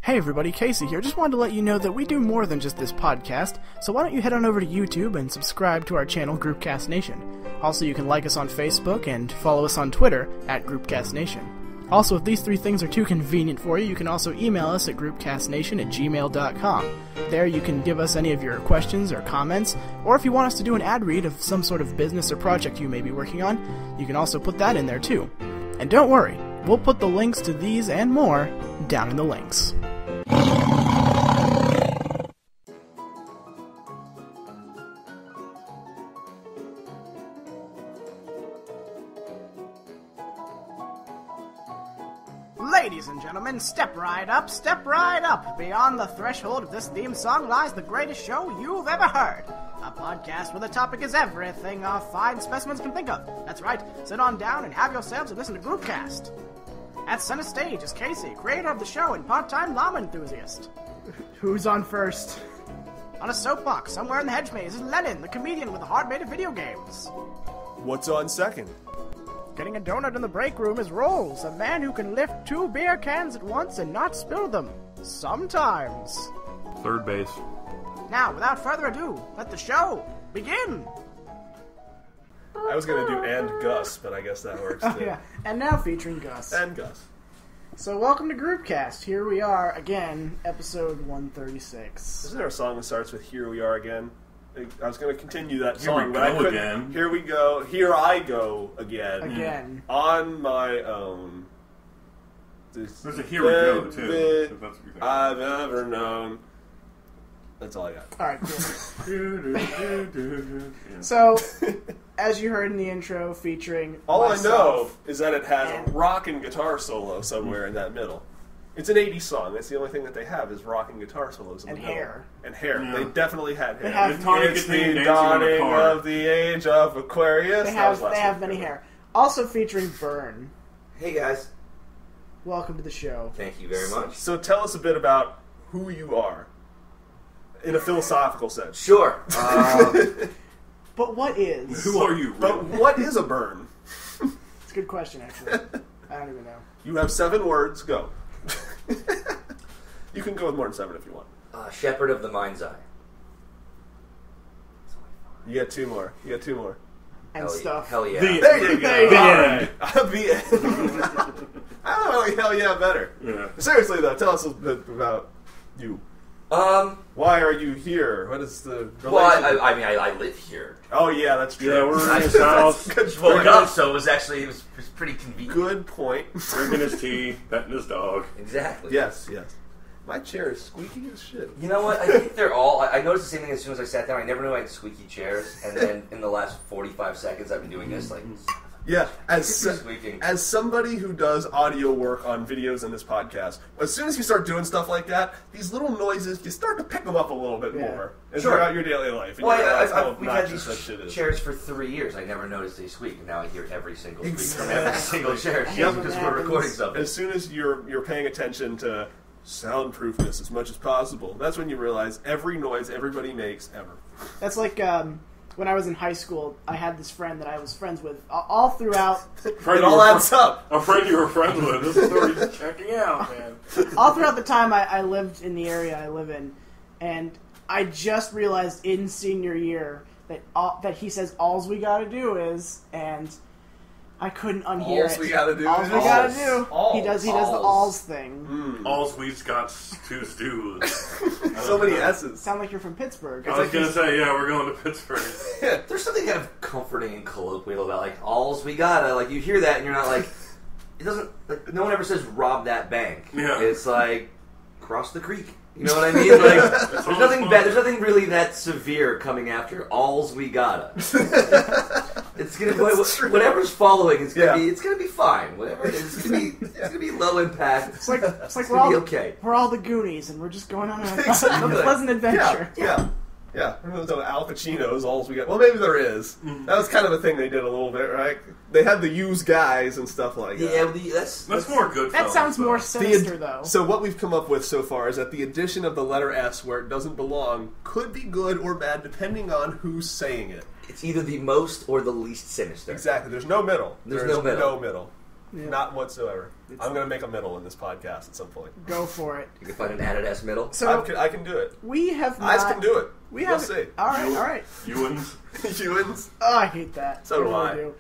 Hey everybody, Casey here. Just wanted to let you know that we do more than just this podcast, so why don't you head on over to YouTube and subscribe to our channel, Groupcast Nation. Also, you can like us on Facebook and follow us on Twitter at Groupcast Nation. Also, if these three things are too convenient for you, you can also email us at groupcastnation@gmail.com. There you can give us any of your questions or comments, or if you want us to do an ad read of some sort of business or project you may be working on, you can also put that in there too. And don't worry, we'll put the links to these and more down in the links. Ladies and gentlemen, step right up, step right up. Beyond the threshold of this theme song lies the greatest show you've ever heard. A podcast where the topic is everything our fine specimens can think of. That's right, sit on down and have yourselves a listen to Groupcast. At center stage is Casey, creator of the show and part-time llama enthusiast. Who's on first? On a soapbox, somewhere in the hedge maze, is Lennon, the comedian with a heart made of video games. What's on second? Getting a donut in the break room is Rolls, a man who can lift 2 beer cans at once and not spill them. Sometimes. Third base. Now, without further ado, let the show begin! I was going to do and Gus, but I guess that works too. Oh, yeah. And now featuring Gus. And Gus. So welcome to Groupcast. Here we are again, episode 136. Isn't there a song that starts with "Here We Are Again"? I was going to continue that Here song, we but I go couldn't. again. Here we go. Here I go again. Again. On my own. There's a Here We Go, too. Bit If that's what you think. I've ever known. That's all I got. Alright, cool. So, as you heard in the intro, featuring All myself, I know is that it has and- a rockin' guitar solo somewhere in that middle. It's an 80s song. That's the only thing that they have is rocking guitar solos in And the middle. hair. And hair. Yeah. They definitely had hair. They have- It's Tonic It's Contain the Dancing in a dawning Car. of the age of Aquarius. They That was have, last they have week. many hair. Also featuring Bern. Hey guys, Welcome to the show. thank you very much. So tell us a bit about who you are in a philosophical sense. Sure. But what is? Who are you, But really? what is a burn? It's a good question, actually. I don't even know. You have 7 words. Go. You can go with more than 7 if you want. Shepherd of the Mind's Eye. You get 2 more. You get 2 more. And Hell stuff. Hell yeah. There you go. There you go. All right. The end. I don't know, like hell yeah better. Yeah. Seriously though, tell us a bit about you. Why are you here? What is the relation? Well, I live here. Oh yeah, that's true. Yeah, we're in Nice. his house, Good Woke point. up, so it was actually it was pretty convenient. Good point. drinking his tea, petting his dog. Exactly. Yes, yes. My chair is squeaky as shit. You know what? I think they're all. I noticed the same thing as soon as I sat down. I never knew I had squeaky chairs, and then in the last 45 seconds, I've been doing this like. Yeah, as Squeaking. as somebody who does audio work on videos in this podcast, as soon as you start doing stuff like that, these little noises, you start to pick them up a little bit Yeah. more and Sure. throughout your daily life. And Well, you realize how we've had obnoxious these that shit is. chairs for 3 years. I never noticed they squeak, and now I hear every single squeak from Exactly. every single chair Yep. just because we're Happens. recording something. As soon as you're paying attention to soundproofness as much as possible, that's when you realize every noise everybody makes ever. That's like when I was in high school, I had this friend that I was friends with all throughout It all adds up. A friend you were friends with. This is where he's checking out, man. all throughout the time I lived in the area I live in, and I just realized in senior year that he says alls we gotta do is, and I couldn't unhear Alls it. we gotta do Alls is? we gotta Alls. do. Alls. He does the alls thing. All's we've got to do. So many S's. Sound like you're from Pittsburgh. I was going to say, yeah, we're going to Pittsburgh. There's something kind of comforting and colloquial about like alls we gotta. Like you hear that and you're not like it doesn't. Like, no one ever says rob that bank. Yeah. It's like cross the creek. You know what I mean? Like there's nothing bad. There's nothing really that severe coming after alls we gotta. It's gonna whatever's following. It's gonna Yeah. be. It's gonna be fine. Whatever it is, it's gonna be low impact. It's like It's we're gonna all be okay. we're all the Goonies, and we're just going on a Exactly. pleasant adventure. Yeah. There's no Al Pacino's alls we got. Well, maybe there is. That was kind of a thing they did a little bit, right? They had the used guys and stuff like that. Yeah, That's more good. That sounds more The sinister, though. So what we've come up with so far is that the addition of the letter S where it doesn't belong could be good or bad depending on who's saying it. it's either the most or the least sinister. Exactly. There's no middle. There's no middle. No middle. Yeah. Not whatsoever. I'm going to make a middle in this podcast at some point. Go for it. You can find an added S middle. So I can do it. we have not... Eyes can do it. We You'll have see. All right. Ewans. Humans. Oh, I hate that. So do really I. do.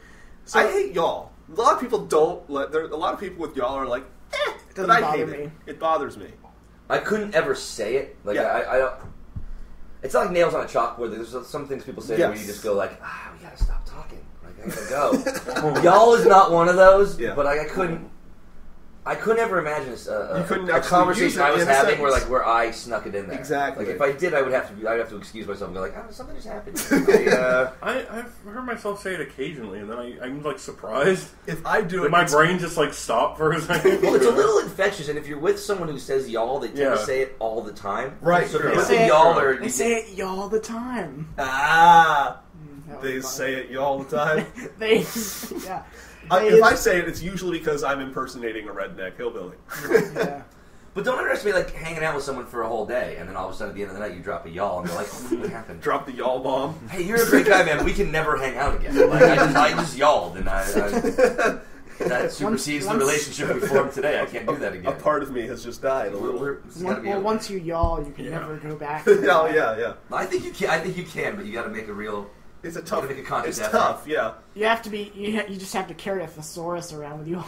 So, I hate y'all. A lot of people don't let... There, a lot of people with y'all are like, it doesn't but I bother hate me. it. It bothers me. I couldn't ever say it. Like Yeah. I don't. It's not like nails on a chalkboard. There's some things people say where you just go like, we gotta stop talking. Like I gotta go. Y'all is not one of those. Yeah. But I couldn't ever imagine You a couldn't actually use conversation it I was in a having sentence. where I snuck it in there. Exactly. Like if I did, I'd have to excuse myself and go like, something just happened. I've heard myself say it occasionally, and then I'm like surprised. If I do Did it, my it's- brain just like stop for a second? Well, it's a little infectious, and if you're with someone who says y'all, they tend to Yeah. say it all the time. Right, So if true. you're with They say y'all, it- or They say it y'all the time. That was They fun. say it all the time. They, yeah. If I say it, it's usually because I'm impersonating a redneck hillbilly. Yeah. But don't underestimate like hanging out with someone for a whole day, and then all of a sudden at the end of the night you drop a y'all and go like, what happened? Drop the y'all bomb. Hey, you're a great guy, man. We can never hang out again. Like I just y'alled, and that supersedes the once- relationship we formed today. I can't do that A again. part of me has just died a little. This has gotta be a- Once you yawl, you can Yeah. never go back. Oh yeah. I think you can, but you got to make a real. It's a tough. Gotta make a conscious It's effort. tough. Yeah. You have to be. You just have to carry a thesaurus around with you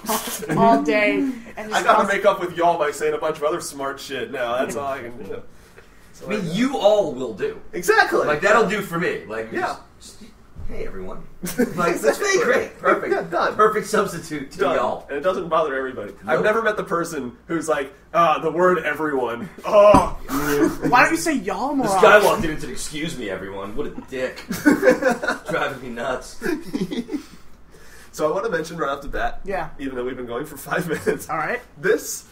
all day. And just I got to make up with y'all by saying a bunch of other smart shit. Now that's all I can do. So I mean, you all will do. exactly. Like that'll do for me. Like Yeah. just, hey everyone. Like that's really great. Perfect. Yeah, done. Perfect substitute to Done. y'all. And it doesn't bother everybody. I've Nope. never met the person who's like, the word everyone. Oh. Why don't you say y'all more This guy often? walked in and said, "Excuse me, everyone." What a dick. Driving me nuts. So I want to mention right off the bat, Yeah. even though we've been going for 5 minutes, All right. this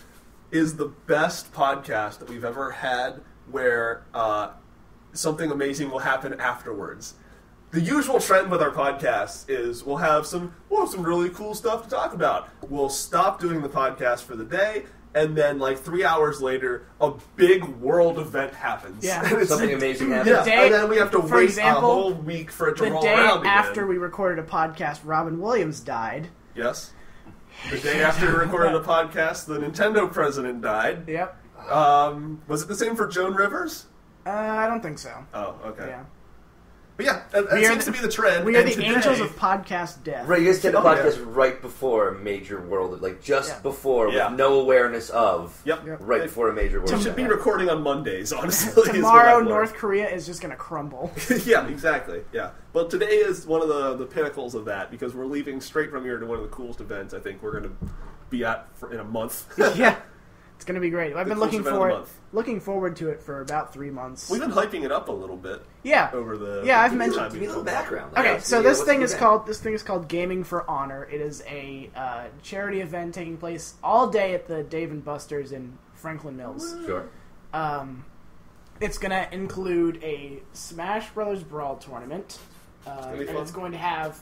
is the best podcast that we've ever had where something amazing will happen afterwards. The usual trend with our podcasts is we'll have some really cool stuff to talk about. We'll stop doing the podcast for the day, and then like 3 hours later, a big world event happens. Yeah. And it's- Something amazing happens. Yeah, day- and then we have to for wait example, a whole week for it to The roll day around after again. we recorded a podcast, Robin Williams died. Yes. The day after we recorded a podcast, the Nintendo president died. Yep. Was it the same for Joan Rivers? I don't think so. Oh, okay. Yeah. But yeah, that We are seems the- to be the trend. We are and the today- angels of podcast death. Right, you guys did the Oh, yeah. podcast right before a major world, like just Yeah. before, Yeah. with no awareness of. Yep. Yep. Right before a major world. We should be event. recording on Mondays, honestly. is what Tomorrow, I've North learned. Korea is just going to crumble. Yeah, exactly. Yeah. Well, today is one of the pinnacles of that because we're leaving straight from here to one of the coolest events I think we're going to be at in a month. Yeah. It's going to be great. I've been coolest event of the month. looking forward to it for about 3 months. We've been hyping it up a little bit Yeah. over the Yeah, I've the mentioned- time Give me a little before. background. Okay, Like, so yeah, this what's thing the is event? called Gaming for Honor. It is a charity event taking place all day at the Dave and Buster's in Franklin Mills. Sure. It's going to include a Smash Brothers Brawl tournament, gonna be and fun. it's going to have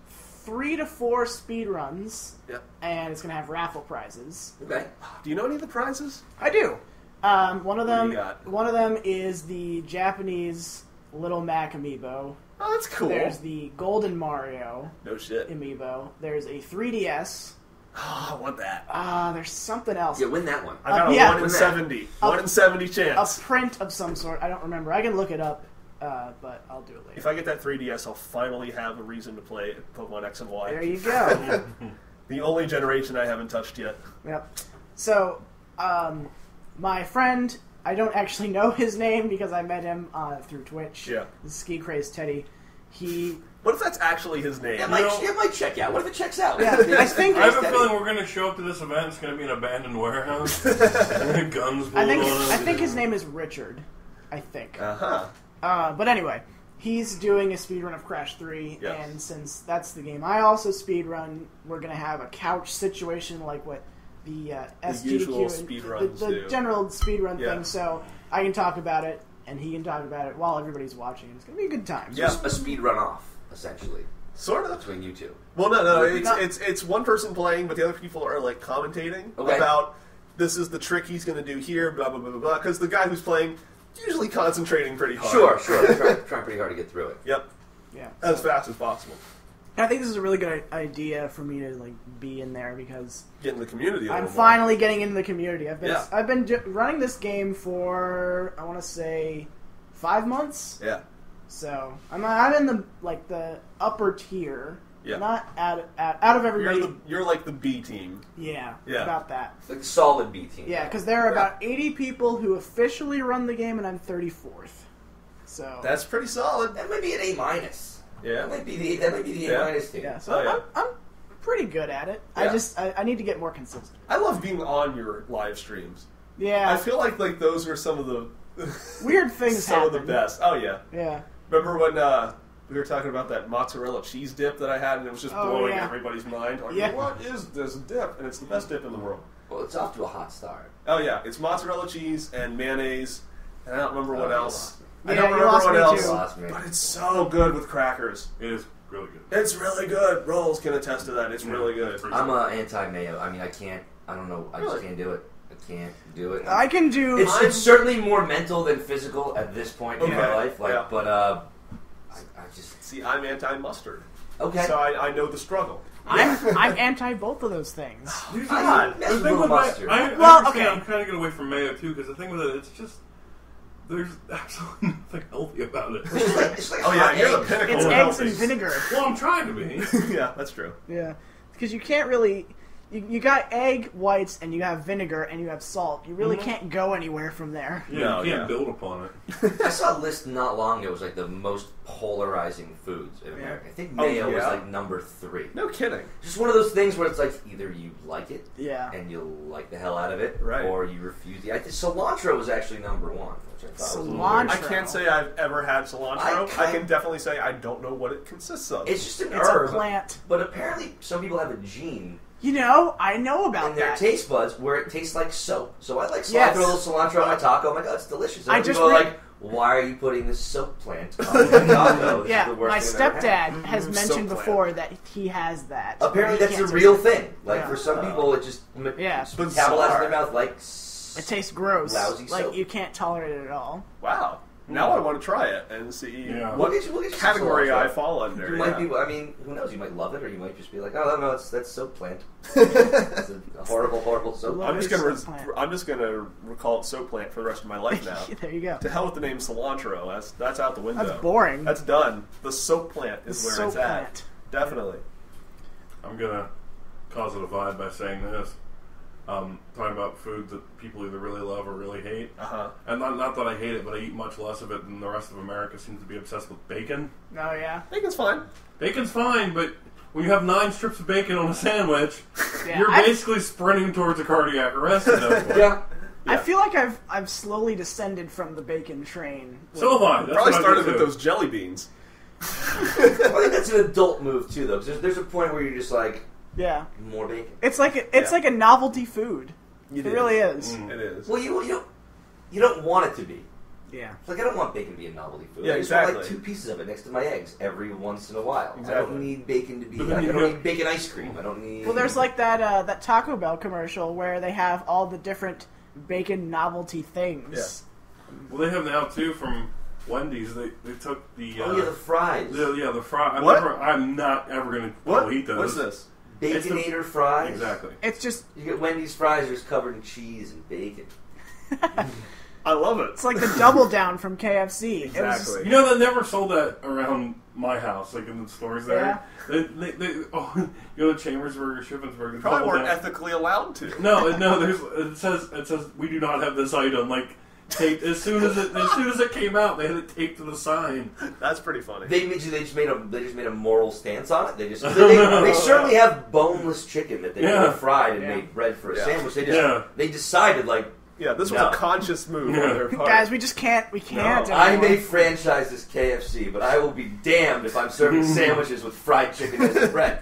3 to 4 speed runs, Yep. and it's going to have raffle prizes. Okay. Do you know any of the prizes? I do. One of What do them, you got? one of them is the Japanese Little Mac amiibo. Oh, that's cool. There's the Golden Mario No shit. amiibo. There's a 3DS. Oh, I want that. There's something else. Yeah, win that one. I got a yeah. 1 in Win that. 70. 1 in 70 A chance. print of some sort. I don't remember. I can look it up, but I'll do it later. If I get that 3DS, I'll finally have a reason to play Pokemon X and Y. There you go. The only generation I haven't touched yet. Yep. So, my friend, I don't actually know his name because I met him through Twitch. Yeah. The Ski Craze Teddy. He. What if that's actually his name? It might check out. What if it checks out? Yeah, I think. I have a feeling we're going to show up to this event. It's going to be an abandoned warehouse. Guns pulled on us. I think his name is Richard. I think. Uh-huh. But anyway, he's doing a speedrun of Crash 3, Yes. and since that's the game I also speedrun, we're going to have a couch situation like what the SGDQ usual and speedruns the do. general speedrun Yeah. thing, so I can talk about it, and he can talk about it while everybody's watching. It's going to be a good time. Yeah. A speed run off, essentially, Sort of. between you two. Well, no. Not- It's one person playing, but the other people are like commentating Okay. about this is the trick he's going to do here, blah blah blah blah blah. Because the guy who's playing usually concentrating pretty hard. Sure. Trying pretty hard to get through it. Yep. Yeah. As fast as possible. I think this is a really good idea for me to like be in there because Get in the community. I'm finally getting into the community. I've been running this game for I want to say 5 months. Yeah. So I'm in the upper tier. Yeah. Not out of everybody. You're like the B team. Yeah. Yeah. About that. Like the solid B team. Yeah, because there are about 80 people who officially run the game, and I'm 34th. So That's pretty solid. That might be an A-. Yeah. That might be the A- team. yeah. So I'm pretty good at it. Yeah. I need to get more consistent. I love being on your live streams. Yeah. I feel like those are some of the weird things. some of the best. Oh yeah. Yeah. Remember when we were talking about that mozzarella cheese dip that I had, and it was just blowing everybody's mind? Like, what is this dip? And it's the best dip in the world. Well, it's off to a hot start. Oh yeah, it's mozzarella cheese and mayonnaise, and I don't remember what else. Yeah, I don't you remember lost what me else, too. Lost me. but it's so good with crackers. It is really good. It's really good. Rolls can attest to that. It's really good. I'm anti-mayo. I mean, I can't. I don't know. I just can't do it. I can't do it. I can do. It's certainly more mental than physical at this point in my life. Like, but I just see. I'm anti-mustard. Okay. So I know the struggle. I'm anti both of those things. The mess thing with with mustard. I Well, understand okay. I'm trying to get away from mayo too, because the thing with it, it's just there's absolutely nothing healthy about it. It's like Oh yeah, hot you're the eggs. pinnacle It's of eggs healthy. and vinegar. Well, I'm trying to be. Yeah, that's true. Yeah, because you can't really. You got egg whites and you have vinegar and you have salt. You really can't go anywhere from there. Yeah, No, you can't yeah. build upon it. I saw a list not long ago. It was like the most polarizing foods in America. I think Oh, mayo was yeah? like number 3. No kidding. Just one of those things where it's like either you like it Yeah. and you like the hell out of it, Right. or you refuse it. I think cilantro was actually number 1, which I thought was a little Cilantro. weird. I can't say I've ever had cilantro. I I can definitely say I don't know what it consists of. It's just an It's herb, a plant. but apparently some people have a gene You know, I know about in their that. taste buds where it tastes like soap. So I like cilantro, Yes. a little cilantro on my taco. I'm like, oh, it's delicious. And I other just people are re- like, why are you putting this soap plant on my taco? This Yeah, is the worst my thing I've ever had. stepdad has Soap mentioned plant. before that he has that. Apparently He that's a can't real taste it. thing. Like Yeah. for some people, it just Yeah. metabolize in their mouth like It tastes gross. lousy Like soap. you can't tolerate it at all. Wow. Now I want to try it and see Yeah. what We'll get you some category cilantro. I fall under. You might yeah. be. I mean, who knows? You might love it, or you might just be like, "Oh no, that's soap plant. It's a horrible, horrible soap." Love I'm just Soap gonna plant. I'm just gonna recall it soap plant for the rest of my life now. There you go. To hell with the name cilantro. That's out the window. That's boring. That's done. The soap plant is The where soap it's at. plant. Definitely. I'm gonna cause a divide by saying this. Talking about food that people either really love or really hate. And not that I hate it, but I eat much less of it than the rest of America seems to be obsessed with bacon. Oh yeah. Bacon's fine. Bacon's fine, but when you have 9 strips of bacon on a sandwich, Yeah, you're I've- basically sprinting towards a cardiac arrest at that point. Yeah. I feel like I've slowly descended from the bacon train. So have I. That's Probably what I started do with too. those jelly beans. I think that's an adult move too, though. 'Cause there's a point where you're just like, Yeah. more bacon. It's like a novelty food. It really is. It is. Well, you don't want it to be. Yeah. It's like I don't want bacon to be a novelty food. Yeah, I just want like exactly. 2 pieces of it next to my eggs every once in a while. I Exactly. don't need bacon to be. But Like, then I you don't have- need bacon ice cream. I don't need. Well, there's like that Taco Bell commercial where they have all the different bacon novelty things. Well, they have now too from Wendy's. They took the oh yeah, the fries. the fry. What? I'm not ever gonna What? eat those. What's this? It's the- Baconator fries. Exactly. It's just You get Wendy's fries, they're just covered in cheese and bacon. I love it. it's like the double down from KFC. It was just- Exactly. You know, they never sold that around my house, like in the stores there. They you know, the Chambersburg or Shippensburg. Probably weren't ethically allowed to. No. It says we do not have this item. Like taped as soon as it came out, they had it taped to the sign. That's pretty funny. They just made a moral stance on it. They certainly have boneless chicken that they fried and made bread for a sandwich. They decided like. Yeah, this was No. a conscious move on their part. guys, we just can't. We can't. No. I anymore. may franchise this KFC, but I will be damned if I'm serving sandwiches with fried chicken as the bread.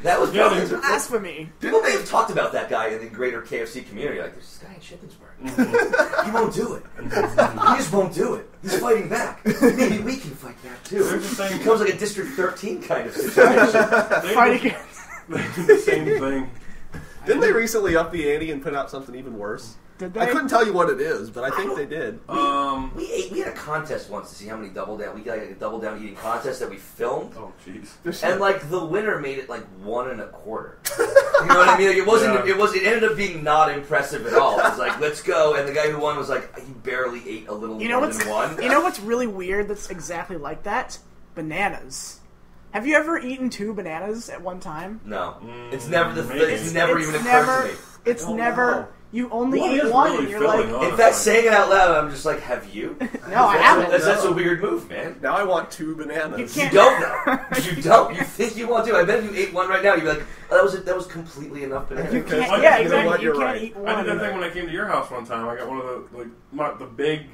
That was blasphemy. People may have talked about that guy in the greater KFC community. Like, there's this guy in Shippensburg. He won't do it. He just won't do it. He's fighting back. Maybe we can fight back too. They're the same- It becomes like a District 13 kind of situation. Fight against. They did the same thing. Didn't they recently up the ante and put out something even worse? Did they? I couldn't tell you what it is, but I think they did. We had a contest once to see how many double down. We got like a double down eating contest that we filmed. Oh, jeez. And like the winner made it like 1 1/4. You know what I mean? Like, it wasn't. Yeah. It ended up being not impressive at all. It was like, let's go, and the guy who won was like, he barely ate a little more than one. You know what's really weird? That's exactly like that. Bananas. Have you ever eaten 2 bananas at one time? No, it's never the. Maybe. It's never even occurred to me. It's never. know. You only What eat is one, really and you're filling like, on? In fact, saying it out loud, I'm just like, have you? no, I haven't. That's a weird move, man. Now I want 2 bananas. You You can't- don't know. You don't. You think you want to. I bet if you ate one right now, you'd be like, oh, that was completely enough banana. You can't. Okay, Yeah, you know exactly. what, You you're can't right. eat one. I did that thing when I came to your house one time. I got one of the big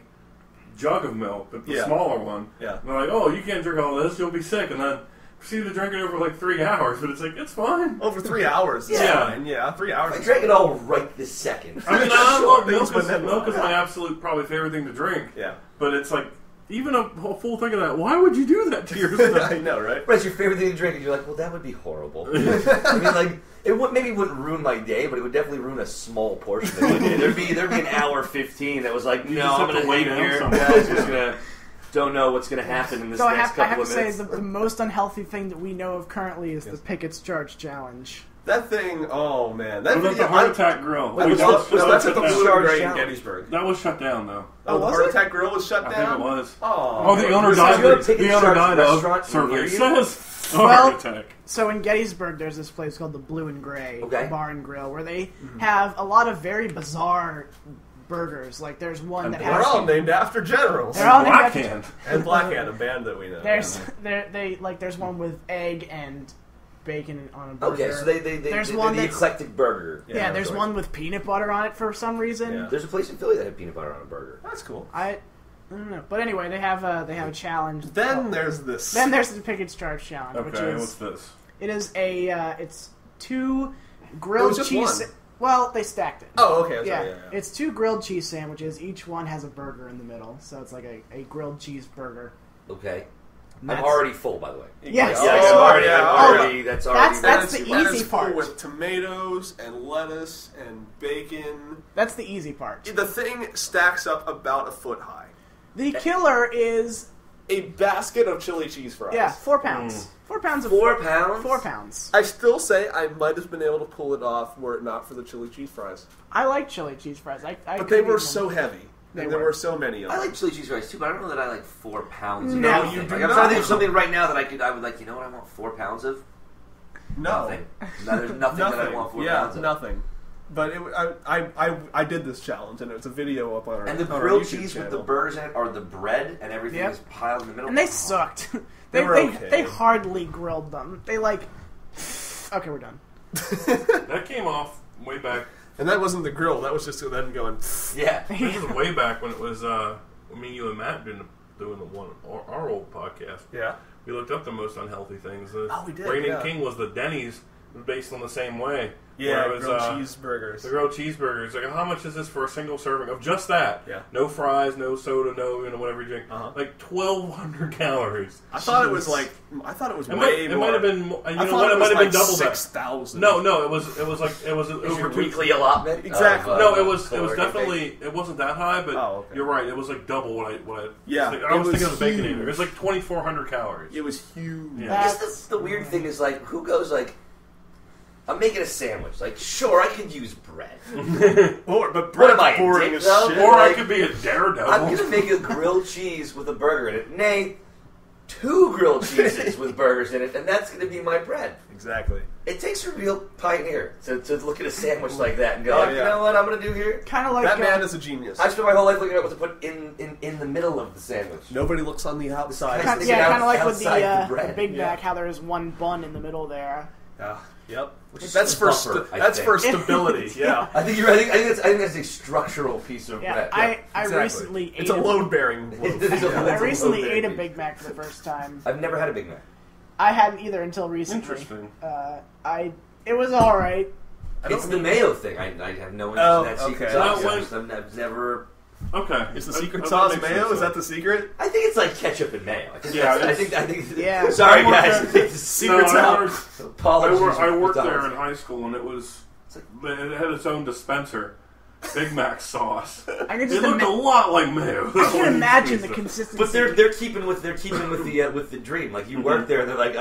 jug of milk, the Yeah. smaller one. Yeah. And they're like, oh, you can't drink all this, you'll be sick. And then proceeded to drink it over like 3 hours, but it's like, it's fine. Over 3 hours. It's Yeah. fine. Yeah, 3 hours. I drank it all right this second. I mean, I love Things milk. with them. Milk is my absolute probably favorite thing to drink. Yeah. But it's like, even a full thing of that, why would you do that to yourself? I know, right? But it's your favorite thing to drink, and you're like, well, that would be horrible. I mean, like, maybe it wouldn't ruin my day, but it would definitely ruin a small portion of my day. There'd be an hour 15 that was like, no, just I'm have to going to lay wait down here. somewhere. Guys, just going to don't know what's going to happen in this So I next have to couple of say minutes. the most unhealthy thing that we know of currently is the Pickett's Charge Challenge. That thing, oh man. That What about video, the Heart Attack Grill? Wait, Wait, that's that at the was Blue shut and Gray in down. Gettysburg. That was shut down, though. Oh, the was Heart it? Attack Grill was shut I down? think it was. Oh. The owner Is died. there a Pickett's The owner Charge died of restaurant survey near you? says Well- heart attack. So in Gettysburg, there's this place called the Blue and Gray Okay. Bar and Grill, where they have a lot of very bizarre burgers. Like there's one that They're has all named after generals. They're all named after- Blackhand. And Blackhand, a band that we know. there's one with egg and bacon on a burger. Okay, so they There's they're one the that's- eclectic burger. Yeah, there's choice. one with peanut butter on it for some reason. Yeah. There's a place in Philly that had peanut butter on a burger. That's cool. I don't know, but anyway, they have a challenge. Then there's this. Then there's the Pickett's Charge Challenge, which Okay, is what's this? it is it's 2 It grilled was just cheese. one. Well, they stacked it. Oh, okay. Yeah. Sorry, yeah. It's 2 grilled cheese sandwiches. Each one has a burger in the middle, so it's like a grilled cheeseburger. Okay. And I'm that's- already full, by the way. Yes, Oh, Yeah, yes, I'm you are. already. I'm already. That's already. That's the That is easy full part. with tomatoes and lettuce and bacon. That's the easy part. The thing stacks up about a foot high. The killer is A basket of chili cheese fries. 4 pounds. 4 pounds of 4 pounds. 4 pounds. I still say I might have been able to pull it off were it not for the chili cheese fries. I like chili cheese fries. I But could they eat were them. so heavy. They And there were. were so many of I them. like chili cheese fries too, but I don't know that I like 4 pounds. Of No, anything. you do Like, I'm not. trying to think of something right now that I would like. You know what I want 4 pounds of? No. Nothing. No, there's nothing that I want 4 pounds of. nothing. But I did this challenge, and it's a video up on our And the on our grilled YouTube cheese with channel. the burgers in it, or the bread, and everything Yep. is piled in the middle. And they Oh. sucked. They were okay. They hardly grilled them. They like. Okay, we're done. That came off way back. And that wasn't the grill. That was just them going. Yeah. This is way back when it was me, you, and Matt doing the one our old podcast. Yeah. We looked up the most unhealthy things. Oh, we did, Reigning yeah. King was the Denny's, based on the same way. Yeah, where it was, grilled cheeseburgers. The grilled cheeseburgers. Like, how much is this for a single serving of just that? Yeah. No fries, no soda, no whatever you drink. Uh-huh. Like 1,200 calories. I thought it was Jeez. like. I thought it was It way might, more. have been. You I know thought what? It was might have been like double that. 6,000. No, it was like it was Is over your 2. weekly allotment? Exactly. of, No, it was caloric definitely it wasn't that high, but Oh, okay. you're right. It was like double what I Yeah, I was it thinking was of Baconator. huge. It was like 2,400 calories. It was huge. Yeah. I guess the weird thing is, like, who goes, like, I'm making a sandwich. Like, sure, I could use bread. But What bread am I, boring dick, as though? shit. Or I Like, could be a daredevil. I'm going to make a grilled cheese with a burger in it. Nay, 2 grilled cheeses with burgers in it, and that's going to be my bread. Exactly. It takes a real pioneer to look at a sandwich like that and go, Oh, like, yeah. you know what I'm going to do here? Kind of like That man is a genius. I spent my whole life looking at what to put in the middle of the sandwich. Nobody looks on the outside. Kind- yeah, out- kind of like with outside the the bread. Big Mac, Yeah. how there's one bun in the middle there. Yep. is That's a for buffer, I that's think. for stability. Yeah. I think you're. I think that's a structural piece of Yeah, bread. I Exactly. recently ate It's a load bearing. It is a I loaf. recently loaf ate a baby. Big Mac for the first time. I've never had a Big Mac. I hadn't either until recently. Interesting. It was all right. It's the mayo thing. I have no interest Oh, in that secret okay. sauce. Well, I've never. Okay. Is the That- secret that sauce makes mayo? sense, Is that the secret? I think it's like ketchup and mayo. I think. Yeah, That's, it's- I think. Yeah. Sorry, I worked guys. there- I think the No, secret's I out. worked- Apologies. I worked there in McDonald's. high school, and it was it had its own dispenser, Big Mac sauce. I can It just looked a lot like mayo. I can imagine the consistency. But they're keeping with the dream. Like you work there, and they're like,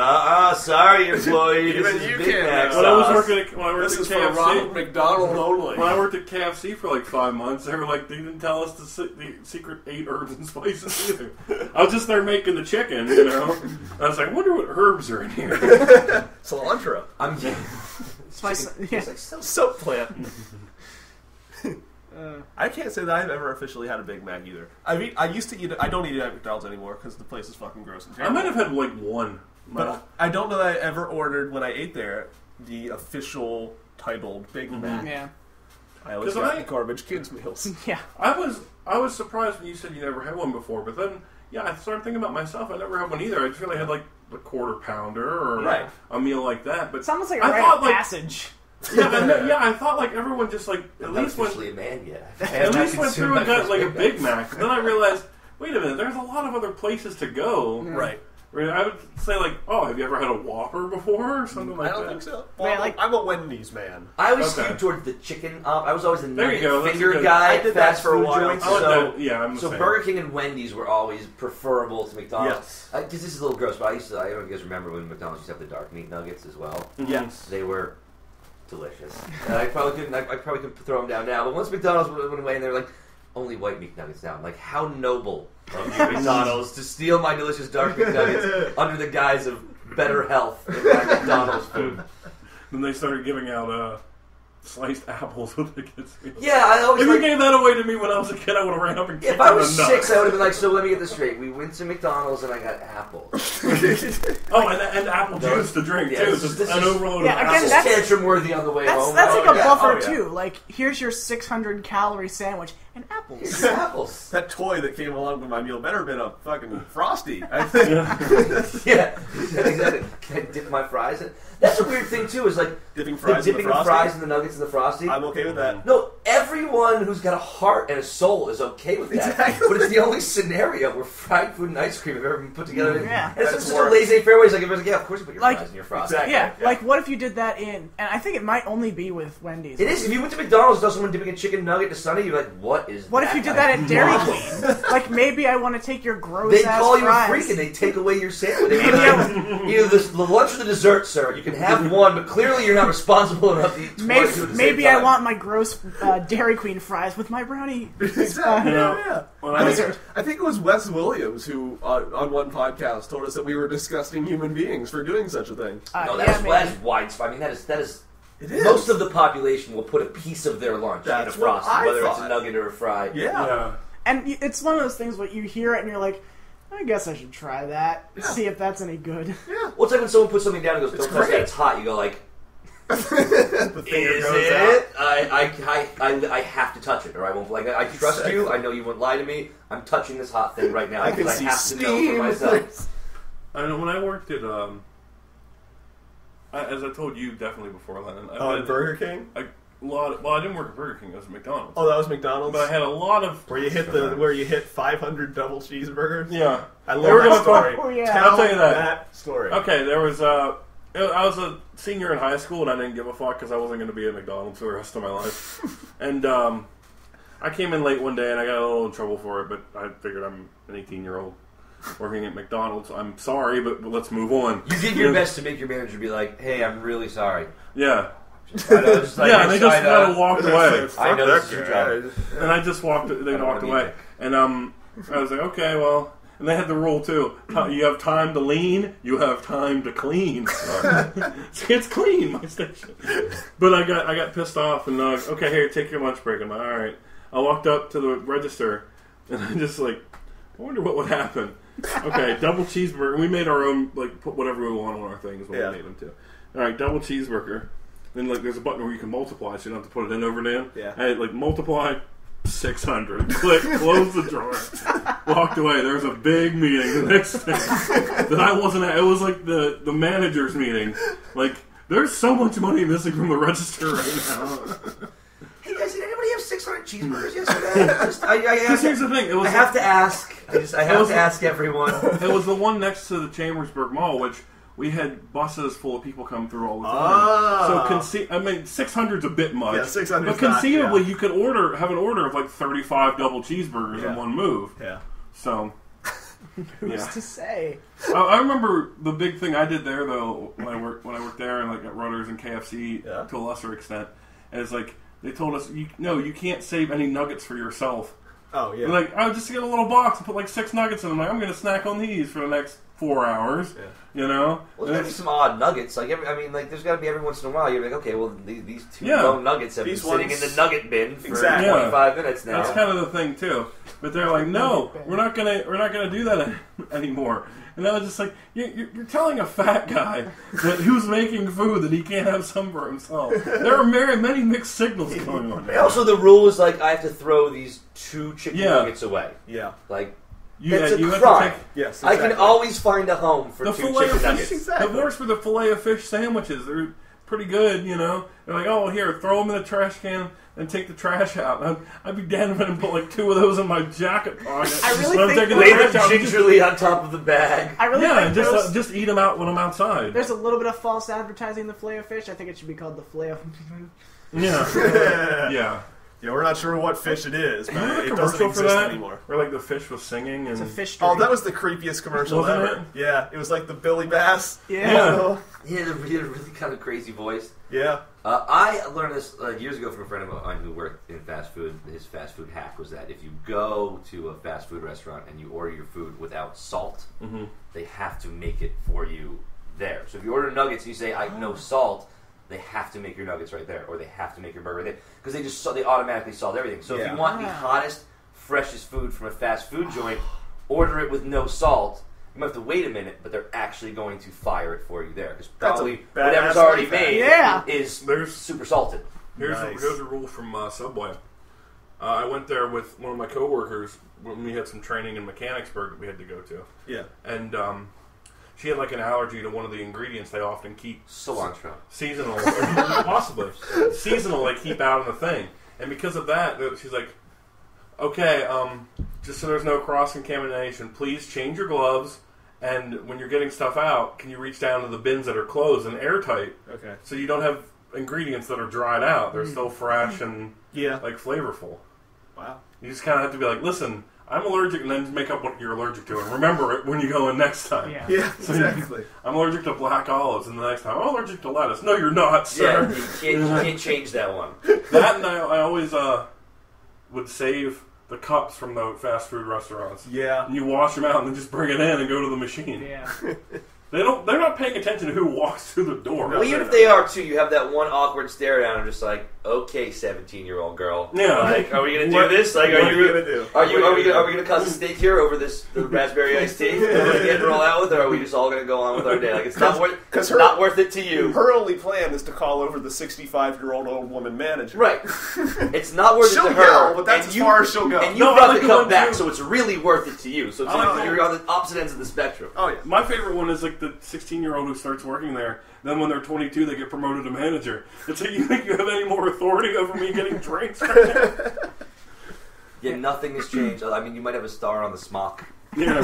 sorry, employee, this Even is you Big can't Mac know. When I was sauce. working at This is for KFC, Ronald McDonald only. when I worked at KFC for like 5 months, they were like, they didn't tell us the secret 8 herbs and spices either. I was just there making the chicken, you know. I was like, I wonder what herbs are in here. Cilantro. Soap plant. I can't say that I've ever officially had a Big Mac either. I mean, I used to eat it. I don't eat it at McDonald's anymore because the place is fucking gross and I terrible. might have had like one. But I don't know that I ever ordered, when I ate there, the official titled Big Mac. Yeah. I always 'Cause got I- the garbage kids meals. Yeah. I was surprised when you said you never had one before, but then I started thinking about myself. I never had one either. I just really had like a quarter pounder or Right. a meal like that. But It's almost like a I rite thought, of like, passage. I thought like everyone just like I'm at not least went officially a man yet. at least went through and got like a Big Mac. Then I realized, wait a minute, there's a lot of other places to go. Right. Where I would say like, oh, have you ever had a Whopper before or something like I don't that? think so. Yeah, Well, I'm a Wendy's man. I always Okay. skewed towards the chicken. I was always the There you nugget go, that's finger a good- guy. I did that fast for a food while. joints. I like So, that. Yeah, I'm the so same. Burger King and Wendy's were always preferable to McDonald's. Yes. Because this is a little gross, but I don't know if you guys remember when McDonald's used to have the dark meat nuggets as well. Yes. They were delicious. I probably couldn't throw them down now. But once McDonald's went away, and they were like, only white meat nuggets now. I'm like, how noble of you, McDonald's, to steal my delicious dark meat nuggets under the guise of better health than my McDonald's food. Then they started giving out sliced apples with the kids' meals. Yeah, I always If you like, gave that away to me when I was a kid, I would have ran up and kicked if I out was a nut. 6, I would have been like, so let me get this straight. We went to McDonald's and I got apples. Oh, and apple juice to drink Yeah, too. this Just is- an overload Yeah, of again, apples. That's that's- tantrum worthy on the way home. That's like a yeah. buffer Oh, yeah. too. Like, here's your 600 calorie sandwich and apples. Here's apples. That toy that came along with my meal better have been a fucking Frosty. I think. Yeah, exactly. Can I dip my fries in? That's a weird thing too. Is like Dipping fries in the dipping the Frosty? fries in the nuggets and the frosty. I'm okay with that. No, everyone who's got a heart and a soul is okay with that. Exactly. But it's the only scenario where fried food and ice cream have ever been put together. Yeah. And it's That's such a worse. laissez-faire way. It's like everyone's like, yeah, of course you put your Like- fries in your frosty. Exactly. Yeah, Yeah. like what if you did that in, and I think it might only be with Wendy's. It is. If you went to McDonald's and saw someone dipping a chicken nugget to Sunny, you're like, what is What that? if you did that at Dairy Why? Queen? Like, maybe I want to take your gross They ass call you fries. a freak and they take away your sandwich. They Maybe either the lunch or the dessert, sir. You can have one, but clearly you're not responsible enough to eat 22 at the same Maybe I time. want my gross Dairy Queen fries with my brownie. Exactly. Yeah. Yeah. When I I was- think it was Wes Williams who, on one podcast, told us that we were disgusting human beings for doing such a thing. No, yeah, that maybe. is widespread. I mean, that is. It is. Most of the population will put a piece of their lunch That's in a frosty, what I whether it's a thought. nugget or a fry. Yeah. And it's one of those things where you hear it and you're like, I guess I should try that. Yeah. See if that's any good. Yeah. Well, it's like when someone puts something down and goes, It's "Don't touch that, great. it's hot." You go like, The finger "Is goes it? out. I have to touch it, or I won't." Like, I trust you. Exactly. I know you won't lie to me. I'm touching this hot thing right now I can because see I have to know steam. for myself. I know when I worked at, as I told you definitely before, Lennon. Oh, at Burger King? I didn't work at Burger King. I was at McDonald's. Oh, that was McDonald's? But I had a lot of Where you hit 500 double cheeseburgers? yeah. I They were love that gonna story. Oh, yeah. Tell I'll tell you that. story. Okay, there was I was a senior in high school and I didn't give a fuck because I wasn't going to be at McDonald's for the rest of my life. And I came in late one day and I got a little in trouble for it, but I figured I'm an 18-year-old working at McDonald's. I'm sorry, but let's move on. You did your best to make your manager be like, "Hey, I'm really sorry." Yeah. I know, just like, Yeah, and they just I know. kind of walked away. I know Fuck this is your that job. guy. And I just walked. They don't walked wanna away, be and I was like, okay, well. And they had the rule too: you have time to lean, you have time to clean. It's clean, my station. But I got pissed off, and okay, here, take your lunch break. I'm like, all right. I walked up to the register, and I just like, I wonder what would happen. Okay, double cheeseburger. We made our own, like, put whatever we want on our things when Yeah. we made them too. All right, double cheeseburger. Then like, there's a button where you can multiply, so you don't have to put it in over and in. Yeah. I had, like, multiply 600. Click, close the drawer. Walked away. There was a big meeting the next day that I wasn't at. It was like the manager's meeting. Like, there's so much money missing from the register right now. Hey guys, did anybody have 600 cheeseburgers yesterday? Because here's the thing. It was I have to ask. I have to ask everyone. It was the one next to the Chambersburg Mall, which we had buses full of people come through all the time. So 600's a bit much. Yeah, 600's but conceivably, not, you could have an order of like 35 double cheeseburgers in one move. Yeah. So, who's to say? I remember the big thing I did there though when I worked there and like at Rudders and KFC to a lesser extent is like they told us you can't save any nuggets for yourself. Oh yeah. Like I would just get a little box and put like 6 nuggets in. I'm like I'm going to snack on these for the next 4 hours. Yeah. You know. Well, there's got to be some odd nuggets. Like there's got to be every once in a while. You're like, okay, well these 2 bone nuggets have been sitting in the nugget bin for 25 minutes now. That's kind of the thing too. But they're like, no, we're not gonna do that anymore. And I was just like, you're telling a fat guy that who's making food that he can't have some for himself. There are many mixed signals going on. Also, the rule is like I have to throw these 2 chicken nuggets away. Yeah, like. That's a crime. Yes, exactly. I can always find a home for the 2 chicken nuggets. Exactly. The works for the filet of fish sandwiches. They're pretty good, you know. They're like, oh, here, throw them in the trash can and take the trash out. I'd be damned if I didn't put like 2 of those in my jacket pocket. I really think lay them gingerly on top of the bag. I really think just eat them out when I'm outside. There's a little bit of false advertising in the filet of fish. I think it should be called the filet of. Yeah. Yeah, we're not sure what fish it is, but it doesn't commercial exist for that anymore. Where like the fish was singing and It's a fish stream. Oh, that was the creepiest commercial Wasn't ever. it? Yeah, it was like the Billy Bass. Yeah. Yeah, the really kind of crazy voice. Yeah. I learned this years ago from a friend of mine who worked in fast food. His fast food hack was that if you go to a fast food restaurant and you order your food without salt, they have to make it for you there. So if you order nuggets and you say, I no salt, they have to make your nuggets right there, or they have to make your burger right there, because they automatically salt everything. So if you want the hottest, freshest food from a fast food joint, order it with no salt. You might have to wait a minute, but they're actually going to fire it for you there, because probably whatever's already made is super salted. Here's a rule from Subway. I went there with one of my coworkers when we had some training in Mechanicsburg that we had to go to. Yeah, and she had like an allergy to one of the ingredients they often keep cilantro, seasonal, possibly seasonal. They keep out in the thing, and because of that, she's like, "Okay, just so there's no cross contamination, please change your gloves, and when you're getting stuff out, can you reach down to the bins that are closed and airtight? Okay, so you don't have ingredients that are dried out; they're still fresh and like flavorful. Wow, you just kind of have to be like, listen." I'm allergic, and then make up what you're allergic to, and remember it when you go in next time. Yeah, exactly. I'm allergic to black olives, and the next time, I'm allergic to lettuce. No, you're not, sir. Yeah, you can't change that one. That, and I always would save the cups from the fast food restaurants. Yeah. And you wash them out, and then just bring it in and go to the machine. Yeah. They're not paying attention to who walks through the door. Well, even if they are too, you have that one awkward stare down, and just like, okay, 17-year-old girl. Yeah. Like, are we gonna do this? Like, what are you gonna do? Are we gonna cause a stake here over the raspberry iced tea that we're gonna roll out with, or are we just all gonna go on with our day? Like, it's not worth it to you. Her only plan is to call over the 65-year-old old woman manager. Right. It's not worth it to her. Yell, but that's as far as she'll go. And you brought the cup back, so it's really worth it to you. So it's like you're on the opposite ends of the spectrum. Oh yeah. My favorite one is like the 16-year-old who starts working there. Then when they're 22, they get promoted to manager. It's like, you think you have any more authority over me getting drinks right now? Yeah, nothing has changed. I mean, you might have a star on the smock. Yeah.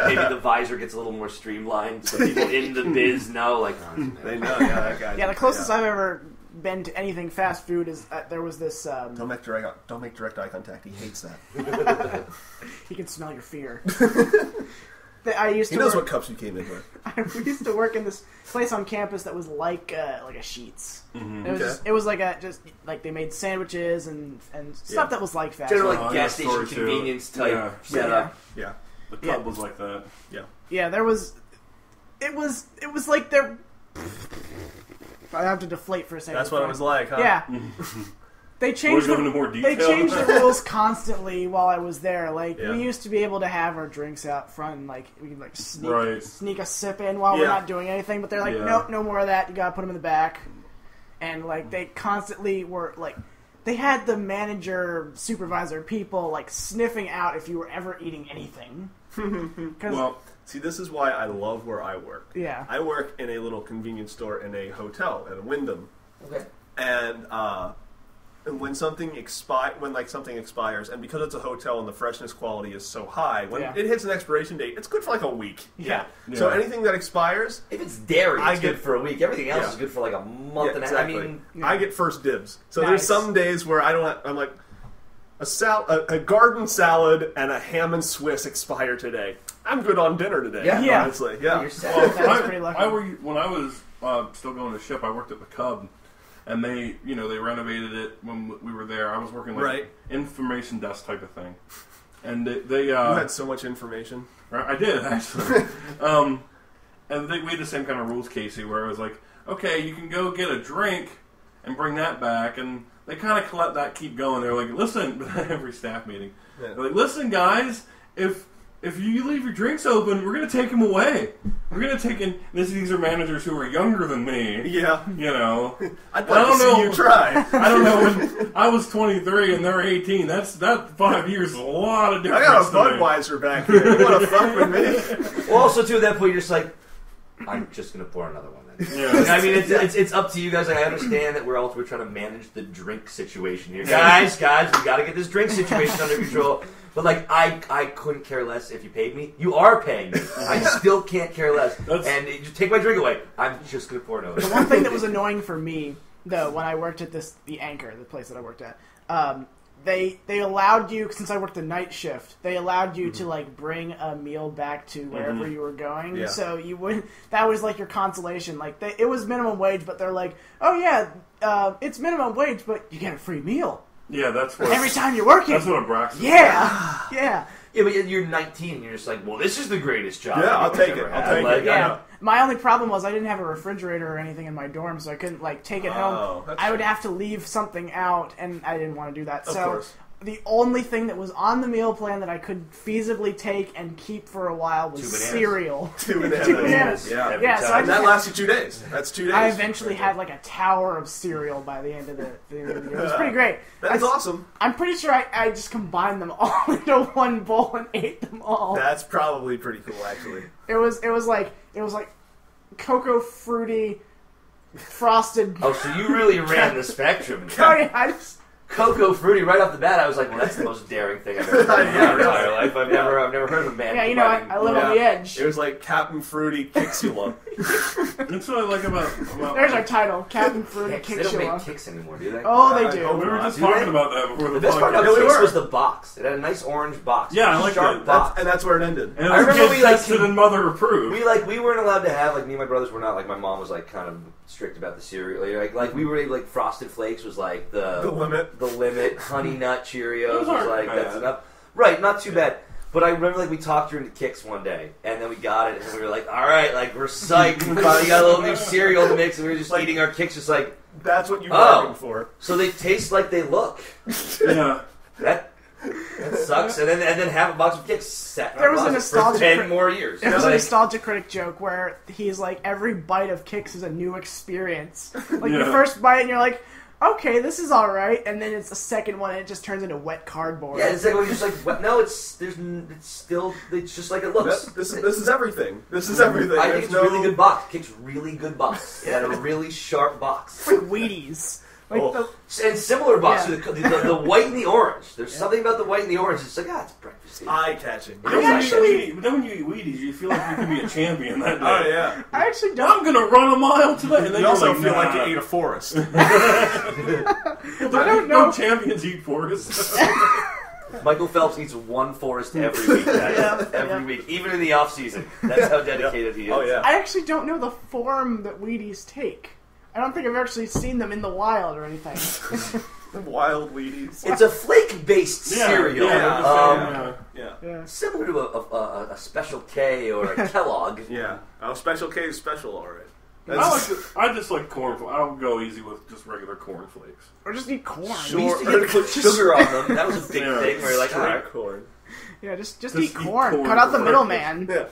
Maybe the visor gets a little more streamlined, so people in the biz know, like, they know, that guy. Yeah, the closest I've ever been to anything fast food is there was this. Don't make direct eye contact. He hates that. He can smell your fear. He knows what cups you came in with. We used to work in this place on campus that was like a Sheets. Mm-hmm. It was like they made sandwiches and stuff that was like fast food. General like gas station convenience type setup. Yeah. The club was like that. Yeah. Yeah, there was. It was like there. I have to deflate for a second. That's what it was like, huh? Yeah. They changed the rules constantly while I was there. Like we used to be able to have our drinks out front, and like we could like sneak a sip in while we're not doing anything. But they're like, nope, no more of that. You gotta put them in the back. And like they constantly were like, they had the manager, supervisor people like sniffing out if you were ever eating anything. Well, see, this is why I love where I work. Yeah, I work in a little convenience store in a hotel at a Wyndham. Okay, and when something expires, and because it's a hotel and the freshness quality is so high, when it hits an expiration date, it's good for like a week. Yeah. So anything that expires, if it's dairy, it's good for a week. Everything else is good for like a month and a half. Exactly. I mean, I get first dibs. So there's some days where I'm like, a garden salad and a ham and Swiss expire today. I'm good on dinner today. Yeah. Honestly, yeah. That's pretty lucky. When I was still going to ship, I worked at the Cub, and they renovated it when we were there. I was working information desk type of thing, and they you had so much information. Right, I did actually, and we had the same kind of rules, Casey, where it was like, okay, you can go get a drink and bring that back, and they kind of let that keep going. They're like, listen, every staff meeting, they're like, listen, guys, if you leave your drinks open, we're going to take them away. We're going to take in... These are managers who are younger than me. Yeah. You know. I'd like to see you try. I don't know. When I was 23 and they're 18, that 5 years is a lot of difference. I got a Budweiser back here. You want to fuck with me? Well, also, too, at that point, you're just like, I'm just going to pour another one then. Yeah. I mean, it's up to you guys. I understand that we're trying to manage the drink situation here. Guys, we got to get this drink situation under control. But, like, I couldn't care less if you paid me. You are paying me. I still can't care less. And you take my drink away. I'm just going to pour another. The one thing that was annoying for me, though, when I worked at the Anchor, the place that I worked at, they allowed you, since I worked the night shift, they allowed you to, like, bring a meal back to wherever you were going. Yeah. So you would, that was, like, your consolation. Like, it was minimum wage, but they're like, oh, yeah, it's minimum wage, but you get a free meal. Yeah, that's what... Every time you're working. That's what a Braxton Yeah. Yeah, but you're 19 and you're just like, well, this is the greatest job. Yeah, I'll take it. Yeah. My only problem was I didn't have a refrigerator or anything in my dorm, so I couldn't, like, take it home. I would have to leave something out, and I didn't want to do that. Of course. The only thing that was on the meal plan that I could feasibly take and keep for a while was cereal. 2 bananas. Yeah. So and that lasted 2 days. That's 2 days. I eventually had like a tower of cereal by the end of the year. It was pretty great. That's awesome. I'm pretty sure I just combined them all into one bowl and ate them all. That's probably pretty cool, actually. It was like cocoa fruity frosted. Oh, so you really ran the spectrum. Oh yeah, I just. Cocoa fruity right off the bat. I was like, well, that's the most daring thing I've ever done in my entire life. I've never heard of a man. Yeah, you know, I live on the edge. It was like Captain Fruity Kixula. That's what I like about There's our title, Captain Fruity Kixula. They don't make Kix anymore, do they? Oh, they do. We were just talking about that before the best part podcast. about Kix was the box. It had a nice orange box. Yeah, I like that. Box. And that's where it ended. And I remember we tested and mother approved. We weren't allowed to have, like, me and my brothers were not, like, my mom was like kind of strict about the cereal. Like we were like Frosted Flakes was like the limit. Honey Nut Cheerios was like that's enough. Right, not too bad. But I remember, like, we talked her into Kix one day, and then we got it, and we were like, all right, like, we're psyched. We finally got a little new cereal to mix, and we were just eating our Kix, just like... That's what you bargained for. So they taste like they look. Yeah. That sucks. And then half a box of Kix sat there was a nostalgia for 10 more years. There was a nostalgia critic joke where he's like, every bite of Kix is a new experience. Like, your first bite, and you're like... Okay, this is all right, and then it's the second one, and it just turns into wet cardboard. Yeah, the second one, you're just like, no, it's just like it looks. This is everything. This is everything. I think it's a really good box. Kicks really good box. It had a really sharp box. It's like Wheaties. And similar box, the white and the orange. There's something about the white and the orange. It's like, it's breakfast. Eye-catching. But then when you eat Wheaties, you feel like you can be a champion that day. Oh, yeah. I actually don't. I'm going to run a mile today. And then you also like, feel like you ate a forest. I don't know. No champions eat forests. Michael Phelps eats one forest every week, guys. Every week. Even in the off-season. That's how dedicated he is. Oh, yeah. I actually don't know the form that Wheaties take. I don't think I've actually seen them in the wild or anything. Wild Wheaties. It's a flake-based cereal. Yeah. Similar to a Special K or a Kellogg. Yeah. Oh, Special K is special, all right. I just like corn. I'll go easy with just regular corn flakes. Or just eat corn. Sure. We used to get to put sugar on them. That was a big thing where you're like, all right. Corn. Yeah, just eat corn. Cut out the middleman. Yeah.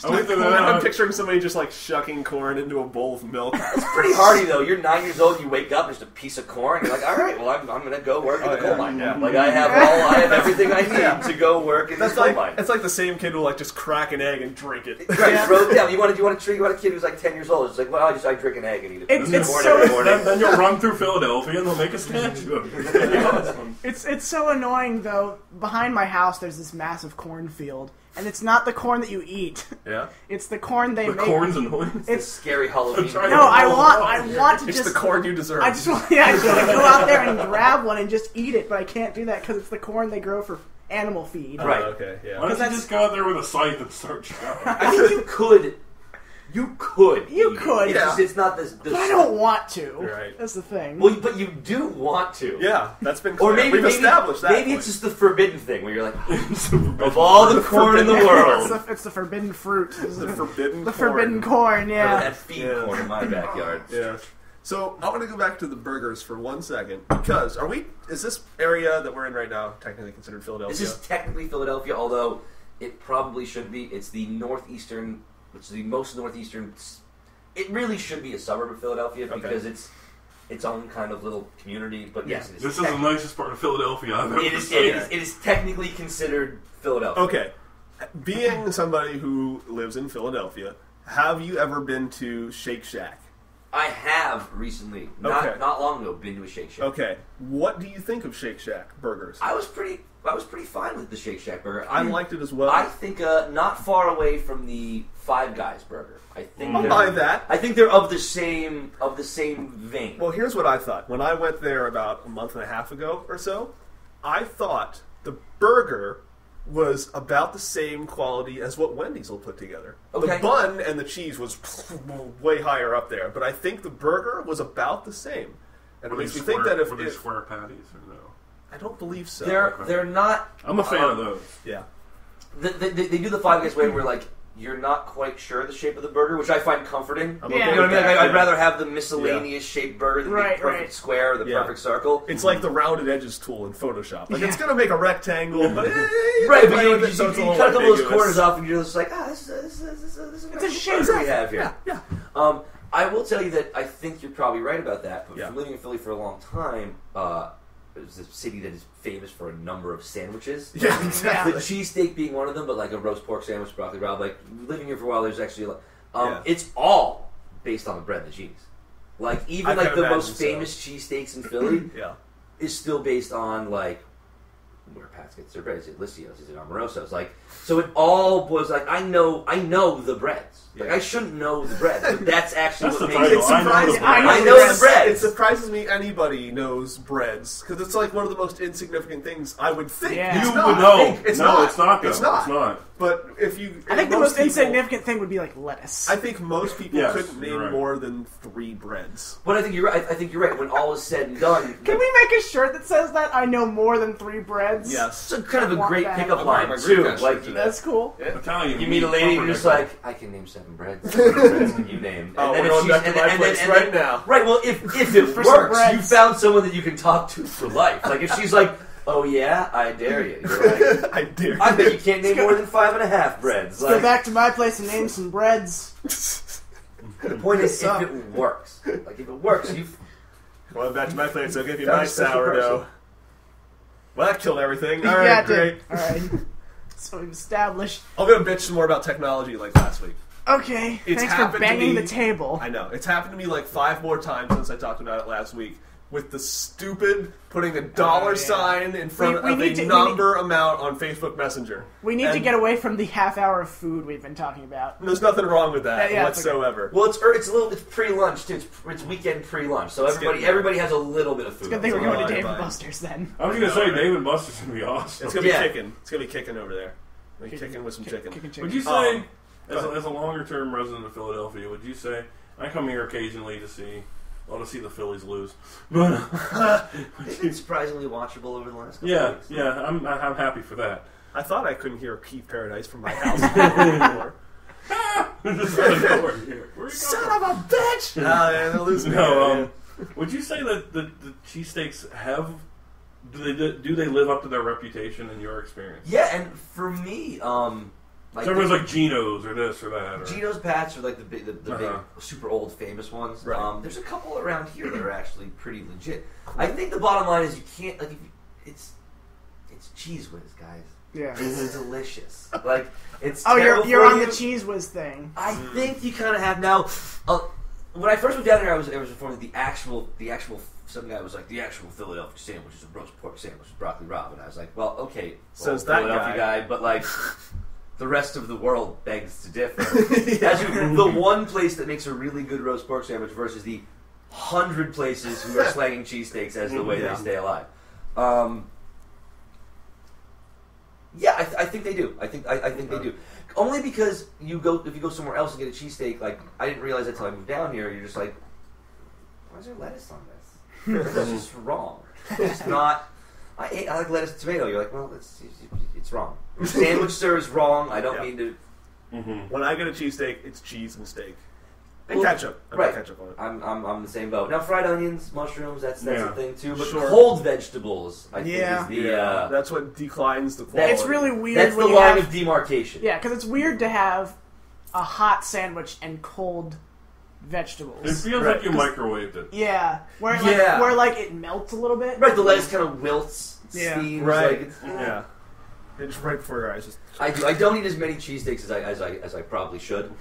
I'm picturing somebody just like shucking corn into a bowl of milk. It's pretty hardy though. You're 9 years old. You wake up, there's a piece of corn. You're like, all right, well, I'm going to go work in the coal mine. Yeah. Like I have everything I need to go work in this coal mine. It's like the same kid will like just crack an egg and drink it. Right, throw it down. You want a kid who's like 10 years old. It's like, well, I drink an egg and eat it. It's corn so every morning. Then you'll run through Philadelphia and they'll make a statue of you. Awesome. It's so annoying though. Behind my house, there's this massive cornfield. And it's not the corn that you eat. Yeah. It's the corn they make. The corn's annoying. It's scary Halloween. No, I want to it's just... the corn you deserve. I just want to go out there and grab one and just eat it, but I can't do that because it's the corn they grow for animal feed. Right. Okay, yeah. Why don't you just go out there with a scythe and start chopping? I think you could. You could. Yeah. It's not this. But I don't want to. Right. That's the thing. Well, but you do want to. Yeah, that's been clear. Or maybe We've established that. Maybe point. it's just the forbidden thing where you're like, of all the corn in the world, it's the forbidden fruit. the forbidden corn. Forbidden corn, yeah. that feed corn in my backyard. Yeah. So I want to go back to the burgers for 1 second because is this area that we're in right now technically considered Philadelphia? This is technically Philadelphia, although it probably should be. It's the northeastern, which is the most northeastern. It really should be a suburb of Philadelphia because it's its own kind of little community. But yes, it is. This is the nicest part of Philadelphia I've ever seen. It is technically considered Philadelphia. Okay. Being somebody who lives in Philadelphia, have you ever been to Shake Shack? I have recently, not long ago, been to a Shake Shack. Okay. What do you think of Shake Shack burgers? I was pretty fine with the Shake Shack burger. I liked it as well. I think not far away from the Five Guys burger. I think I'll buy that. I think they're of the same vein. Well, here's what I thought. When I went there about a month and a half ago or so, I thought the burger was about the same quality as what Wendy's will put together. Okay. The bun and the cheese was way higher up there, but I think the burger was about the same. And it makes me think that were they square patties or no? I don't believe so. They're not. I'm a fan of those. Yeah. They do the Five Guys way where like you're not quite sure the shape of the burger, which I find comforting. I'm Yeah. okay You know what I with mean? that, I'd yeah. rather have the miscellaneous shaped burger than the perfect square or the perfect circle. It's like the rounded edges tool in Photoshop. Like it's going to make a rectangle, but right, but you so it's a little cut a couple of those ambiguous. corners off, and you're just like, this is It's a shape we have here. Yeah. I will tell you that I think you're probably right about that. But Yeah. from living in Philly for a long time, it's a city that is famous for a number of sandwiches. Yeah, exactly. The cheesesteak being one of them, but like a roast pork sandwich, broccoli rabe. Like living here for a while, there's actually it's all based on the bread and the cheese. Like even I like can the imagine most famous cheesesteaks in Philly Yeah. is still based on like where Pat's gets their bread. Is it Lissio's? Is it Amoroso's? Like so, it all was like I know the breads. Like I shouldn't know the bread, but that's actually That's what the makes title. it. I know the bread. It surprises me anybody knows breads because it's like one of the most insignificant things I would think. Yeah. It's You not. would know. It's no, not. it's not. Though. It's not. It's not. But if you, I think the most most people- insignificant thing would be like lettuce. I think most people Yes, couldn't name you're right. more than 3 breads. But I think you're right. I think you're right. When all is said and done, Can we make a shirt that says that? I know more than 3 breads. Yes. it's a kind of I a want great that. pickup I'm line wearing my too. Greek Like shirt today. That's cool. Italian. you meet a lady and you're just like, I can name 7 breads. How many breads can you name? Oh, then we're if going she's- back to my place right now. Right. Well, if it For some works, you breads. found someone that you can talk to for life. Like if she's like, oh yeah, I dare you. You're like, I dare. I bet you can't name more than 5.5 breads. Let's go Like, back to my place and name some breads. the point is, So- if it works, like if it works, you. Going back to my place, I'll give you Found my a special sourdough. person. Well, that killed everything. All Yeah, right, it did. great. Alright. So we've established. I'm gonna bitch some more about technology like last week. Okay, It's thanks for happened to banging me- the table. I know. It's happened to me like 5 more times since I talked about it last week. With the stupid putting a dollar yeah. sign in front We of need a to- number amount on Facebook Messenger. We need to And get away from the half hour of food we've been talking about. There's nothing wrong with that Yeah, it's okay. whatsoever. Well, it's pre-lunch too. It's weekend pre-lunch, so everybody has a little bit of food. Good thing we're going to Fine, Dave fine. and Buster's then. I was going to say Dave and Buster's going to be awesome. It's gonna Yeah. be kicking. It's gonna be kicking over there. Kicking with some chicken. Kicking chicken. Would you say, go ahead. as a longer-term resident of Philadelphia, would you say, I come here occasionally to see the Phillies lose. But, It's been surprisingly watchable over the last couple yeah, of weeks. yeah, I'm happy for that. I thought I couldn't hear Keith Paradise from my house anymore. Just out of nowhere here. Where you Son come of a bitch! They're losing. from? No, would you say that the cheesesteaks do they live up to their reputation in your experience? Yeah, and for me, So everyone's like Geno's or this or that. Or... Geno's Pats are like the big, big, super old, famous ones. Right. There's a couple around here that are actually pretty legit. I think the bottom line is you can't like it's Cheese Whiz, guys. Yeah. It's delicious. Like it's. Oh, you're on you. the Cheese Whiz thing. I think you kind of have now. When I first moved down here, I was informed that the actual. Some guy was like, the actual Philadelphia sandwich is a roast pork sandwich with broccoli rabe, and I was like, well, okay, Says that Philadelphia guy, but like the rest of the world begs to differ. Yeah. The one place that makes a really good roast pork sandwich versus the 100 places who are slanging cheesesteaks as the way they stay alive. Yeah, I think they do. I think they do. Only because if you go somewhere else and get a cheesesteak, like I didn't realize that until I moved down here. You're just like, why is there lettuce on this? That's just wrong. It's not. I like lettuce and tomato. You're like, well, it's wrong. Sandwich, sir, is wrong. I don't mean to. When I get a cheesesteak, it's cheese and steak. And ketchup. I put ketchup on it. I'm in the same boat. Now, fried onions, mushrooms, that's a thing too. But Sure. cold vegetables, I think, is the... that's what declines the quality. It's really weird. That's when the you line have, of demarcation. Yeah, because it's weird to have a hot sandwich and cold vegetables. It feels like you microwaved it. Yeah, where it melts a little bit. Right, the lettuce kind of wilts, steams. Right. Like Yeah. Just right before your eyes. Just... I don't eat as many cheesesteaks as I probably should,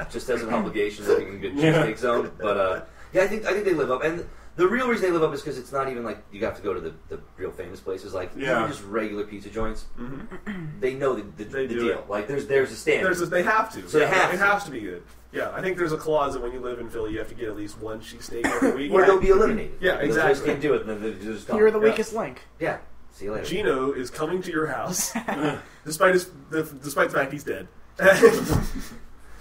just as an obligation living in a good cheesesteak zone. But I think they live up, and the real reason they live up is because it's not even like you have to go to the real famous places, like even just regular pizza joints. They know the deal. It. Like there's a standard. They have to. So it has to be good. Yeah, I think there's a clause that when you live in Philly, you have to get at least one cheesesteak every week. Or they'll be eliminated. Yeah, exactly. They just can't do it, and then they're just gone. You're the weakest link. Yeah. See you later. Gino is coming to your house, despite the fact he's dead.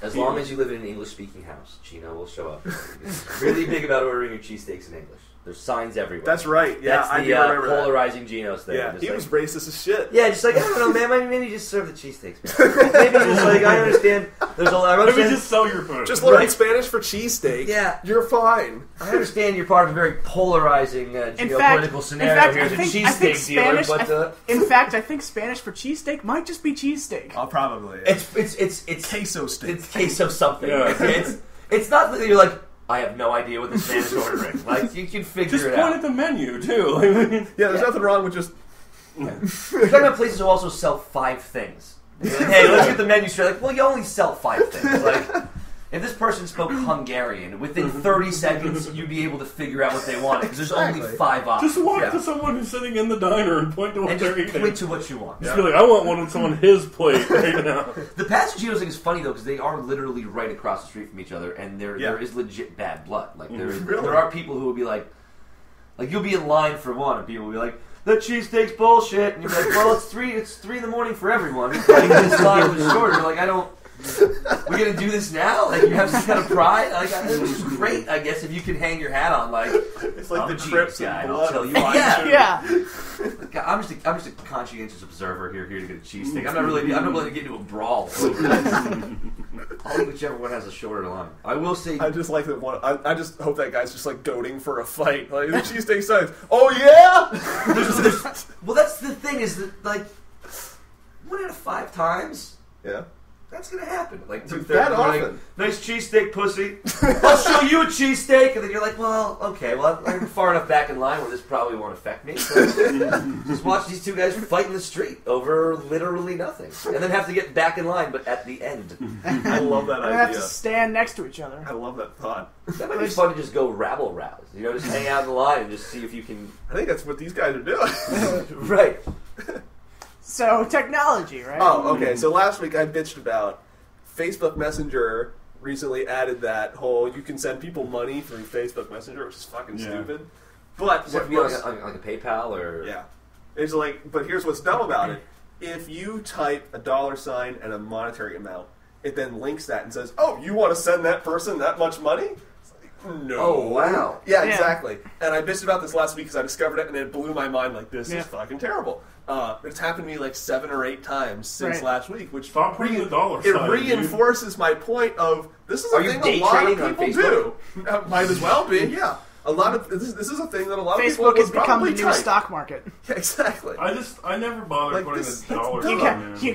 As long as you live in an English-speaking house, Gino will show up. He's really big about ordering your cheesesteaks in English. There's signs everywhere. That's right. Yeah, That's I do remember that. polarizing Geno's thing. Yeah, he was racist as shit. Yeah, just like, I don't know, man, maybe just serve the cheesesteaks, man. Maybe just like, I understand there's a lot of... Maybe just sell your food. Just learning Spanish for cheesesteak. Yeah. You're fine. I understand you're part of a very polarizing geopolitical scenario here as a cheesesteak dealer, but... in fact, I think Spanish for cheesesteak might just be cheesesteak. Oh, probably. It's queso steak. It's queso something. Yeah. It's not that you're like, I have no idea what this man is ordering. Like, you can figure just it out. point at the menu, too. There's nothing wrong with just... You're talking about places who also sell 5 things. Like, hey, let's get the menu straight. Like, well, you only sell 5 things. Like, if this person spoke Hungarian, within 30 seconds, you'd be able to figure out what they wanted, because there's only 5 options. Just walk to someone who's sitting in the diner and point to what they're eating. Point to what you want. Just be like, I want one on his plate right now. The Pats and Geno's thing is funny, though, because they are literally right across the street from each other, and there is legit bad blood. Like, there are people who will be like, you'll be in line for one, and people will be like, that cheesesteak's bullshit, and you're like, well, it's 3 in the morning for everyone. Like, this line was shorter. Like, we're gonna do this now? Like, you have some kind of pride? Like, it's great, I guess, if you can hang your hat on, like, it's like the Crips guy, and I'll tell you why. Like, I'm just a conscientious observer here to get a cheesesteak. I'm not willing to get into a brawl over this. I'll eat whichever one has a shorter line. I will say, I just like that one. I just hope that guy's just like goading for a fight. Like, the cheesesteak size. Oh yeah. Well, that's the thing, is that, like, 1 out of 5 times. Yeah. That's gonna happen. Like, that often. Nice cheesesteak, pussy. I'll show you a cheesesteak, and then you're like, well, okay, well, I'm far enough back in line where this probably won't affect me. So just watch these 2 guys fight in the street over literally nothing, and then have to get back in line, but at the end. I love that idea. They have to stand next to each other. I love that thought. That might be fun to just go rabble rouse. You know, just hang out in the line and just see if you can. I think that's what these guys are doing. Right. So, technology, right? Oh, okay. So last week I bitched about Facebook Messenger recently added that whole you can send people money through Facebook Messenger, which is fucking stupid. But does it be like a PayPal or it's like, but here's what's dumb about it: if you type a $sign and a monetary amount, it then links that and says, "Oh, you want to send that person that much money?" No. Oh, wow. Yeah, exactly. And I bitched about this last week because I discovered it and it blew my mind. Like, this is fucking terrible. It's happened to me like 7 or 8 times since last week, which stop putting the $sign. It reinforces my point of this is a thing a lot of people do. Might as well be, yeah. a lot of this is a thing that a lot of people Facebook would has become probably the new type. stock market. Yeah, exactly. I never bothered Like, putting this- the dollars You on there.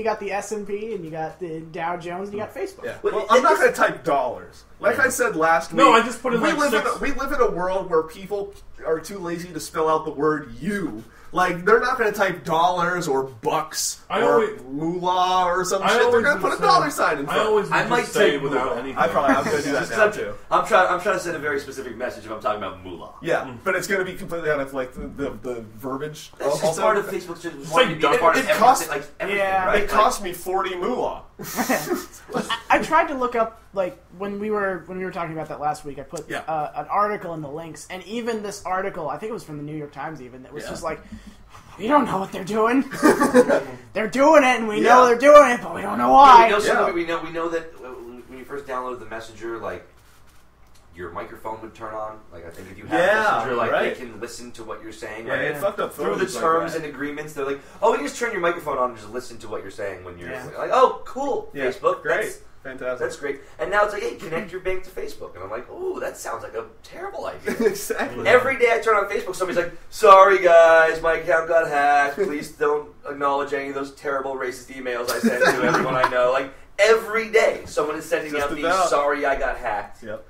got the S&P and you got the Dow Jones and you got Facebook. Yeah. But Well, it- I'm not it's- going to type dollars. Like I said last week, No, I just put in we like live six. we live in a world where people are too lazy to spell out the word "you." Like they're not going to type dollars or bucks I or always- moolah or some I shit. They're always going to put would a say- dollar sign in front. I always I would might just say say without moolah. anything. I'm going to do that Just 'cause now too. I'm trying to send a very specific message if I'm talking about moolah. Yeah, but it's going to be completely out of like the verbiage. That's just part of Facebook's just It's wanting like to be part of it everything. costs- Like everything, Yeah. right? It cost me 40 moolah. I tried to look up, like, when we were talking about that last week, I put Yeah. an article in the links, and even this article, I think it was from the New York Times even, that was Yeah. just like, we don't know what they're doing. They're doing it, and we Yeah. know they're doing it, but we don't know Yeah, why. we know some Yeah. of it. We know that when you first downloaded the Messenger, like your microphone would turn on. Like I think if you have Yeah, Messenger, like right. they can listen to what you're saying. Yeah, Right? it fucked up Through the phones like terms that. and agreements, they're like, "Oh, we can just turn your microphone on and just listen to what you're saying when you're Yeah. like, oh, cool, Yeah, Facebook, great, fantastic. That's great." And now it's like, "Hey, connect your bank to Facebook," and I'm like, "Oh, that sounds like a terrible idea." Exactly. Every day I turn on Facebook, somebody's like, "Sorry guys, my account got hacked. Please don't acknowledge any of those terrible racist emails I sent to everyone I know." Like every day, someone is sending Just out these about. "Sorry I got hacked." Yep.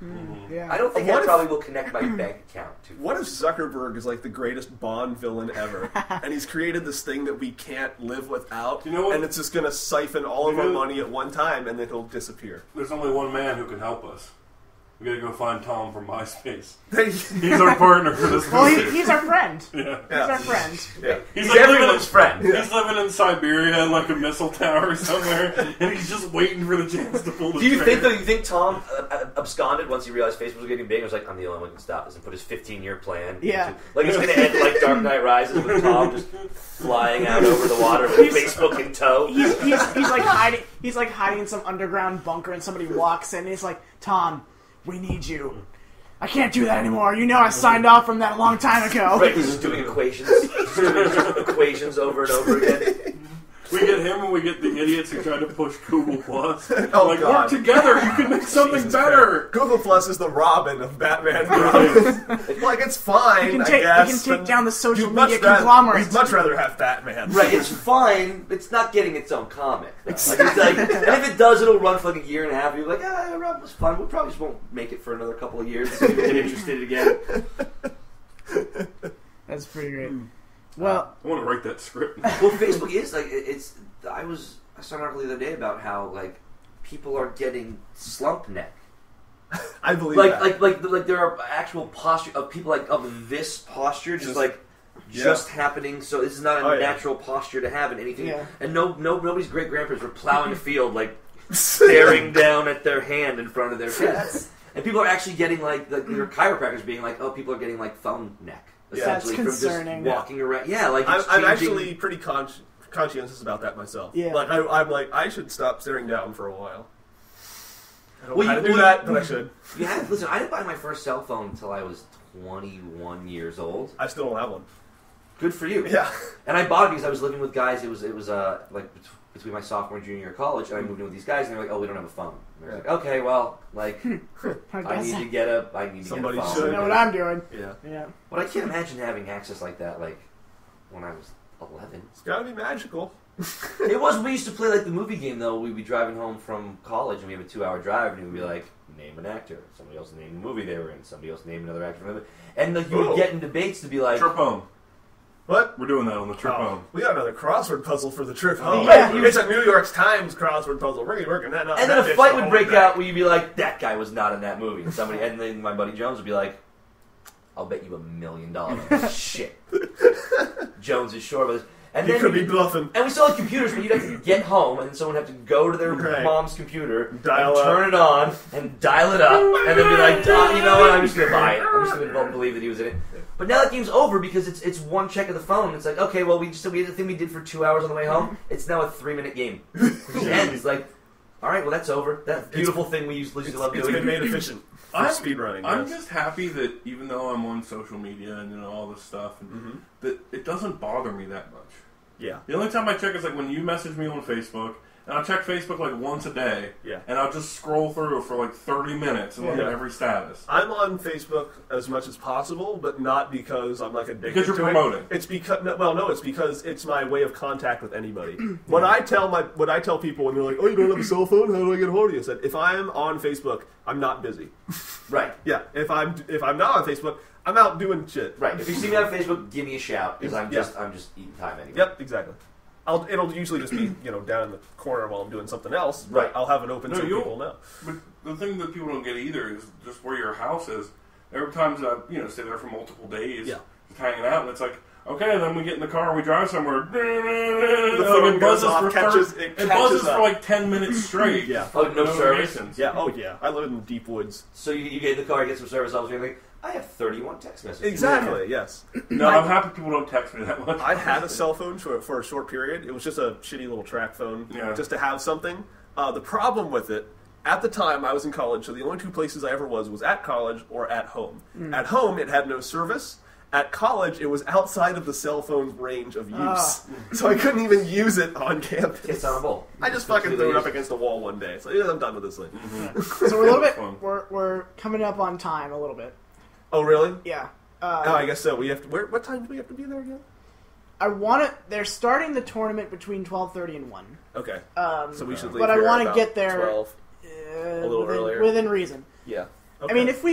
Yeah. I don't think What I if- probably will connect my bank account to. What if Zuckerberg is like the greatest Bond villain ever, and he's created this thing that we can't live without, You know what? and it's just going to siphon all of You our know- money at one time, and then he'll disappear. There's only one man who can help us. We gotta go find Tom from MySpace. yeah. He's our partner for this Well, movie. he's our friend. Yeah. He's our friend. He's like everyone's friend. He's living in Siberia in like a missile tower somewhere, and he's just waiting for the chance to pull the Do you think trigger. though? You think Tom absconded once he realized Facebook was getting big? He was like, "I'm the only one who can stop this," and put his 15-year plan. Yeah. Like it's going to end like Dark Knight Rises with Tom just flying out over the water with Facebook in tow. He's like hiding. He's like hiding in some underground bunker, and somebody walks in. and he's like, "Tom, we need you. I can't do that anymore. You know, I signed off from that a long time ago." Right, he's just doing equations. He's doing equations over and over again. We get him and we get the idiots who try to push Google Plus. Oh, like, God. work together, you can make something Jesus better. Christ. Google Plus is the Robin of Batman movies. Like, it's fine, You can I take, guess. you can take but down the social you'd much media rather- conglomerate. You'd much rather have Batman. Right, it's fine. It's not getting its own comic. Though. Like, it's like, and if it does, it'll run for like a year and a half. You're like, Rob was fun. We probably just won't make it for another couple of years until we get interested again. That's pretty great. Well, I want to write that script. Well, Facebook is like it's. I saw an article the other day about how like people are getting slump neck. I believe Like that. like there are actual posture of people like of this posture just happening. So this is not a natural posture to have in anything. Yeah. And nobody's great grandparents were plowing a field like staring down at their hand in front of their face. And people are actually getting like there are chiropractors being like, oh, people are getting like thumb neck. Essentially, That's concerning. from just walking around. Yeah, like it's I'm changing- actually pretty conscientious about that myself. Yeah. Like, I'm like, I should stop staring down for a while. I don't Well, know how you- to do well, that, but I should. Yeah, listen, I didn't buy my first cell phone until I was 21 years old. I still don't have one. Good for you. Yeah. And I bought it because I was living with guys. It was like between my sophomore and junior year of college, and I moved in with these guys, and they're like, "Oh, we don't have a phone." And I was like, "Okay, well, like, I I guess need to get a Somebody phone." I should. know what I'm doing. Yeah. Yeah. But I can't imagine having access like that, like when I was 11. It's gotta be magical. It was. We used to play like the movie game though. We'd be driving home from college, and we have a 2-hour drive, and we'd be like, "Name an actor." Somebody else name the movie they were in. Somebody else name another actor from the movie. And like you would get in debates to be like, Trip home. What? We're doing that on the trip home. We got another crossword puzzle for the trip home. Yeah. It's a New York Times crossword puzzle. We're working that out. and then that a bitch fight the would whole break day. out where you'd be like, "That guy was not in that movie." And somebody, and then my buddy Jones would be like, "I'll bet you $1 million." Shit. Jones is sure of this. And He then could be bluffing. and we still had computers, but you'd have to get home, and someone would have to go to their Right. mom's computer, Dial and up. turn it on, and dial it up, and then be like, you know what, I'm just going to buy it. I'm just going to believe that he was in it. But now that game's over because it's one check of the phone. It's like, okay, well, we had the thing we did for 2 hours on the way home. It's now a 3-minute game. It just ends. It's like, all right, well, that's over. That beautiful thing we used to love It's doing. been made efficient for speedrunning. I'm yes. just happy that even though I'm on social media and all this stuff, and that it doesn't bother me that much. Yeah. The only time I check is like when you message me on Facebook, and I'll check Facebook like once a day. Yeah. And I'll just scroll through for like 30 minutes and look at every status. I'm on Facebook as much as possible, but not because I'm like addicted Because you're to promoting. It's because it's because it's my way of contact with anybody. When I tell people when they're like, "Oh, you don't have a cell phone? How do I get a hold of you?" I said, if I'm on Facebook, I'm not busy. Right. Yeah. If I'm not on Facebook, I'm out doing shit. Right. If you see me on Facebook, give me a shout because I'm just eating time anyway. Yep. Exactly. It'll usually just be down in the corner while I'm doing something else. But Right. I'll have it open so people know. But the thing that people don't get either is just where your house is. There are times that stay there for multiple days, just hanging out, and it's like, okay, then we get in the car and we drive somewhere. The phone goes off, it catches buzzes up. for like 10 minutes straight. Yeah. Oh, no service? Yeah. Oh, yeah. I live in the deep woods. So you get in the car, you get some service, I was like, I have 31 text messages. Exactly. Yes. No, I'm happy people don't text me that much. I had a cell phone for a short period. It was just a shitty little track phone, just to have something. The problem with it, at the time I was in college, so the only two places I ever was at college or at home. At home, it had no service. At college, it was outside of the cell phone's range of use. So I couldn't even use it on campus. It's on a bowl. I just fucking threw it up against the wall one day. So I'm done with this thing. So we're a little bit, we're coming up on time a little bit. Oh, really? Yeah. I guess so. We have to. What time do we have to be there again? They're starting the tournament between 12:30 and 1. Okay. So we should leave. But I want to get there 12. A little earlier. within reason. Yeah. Okay. I mean, if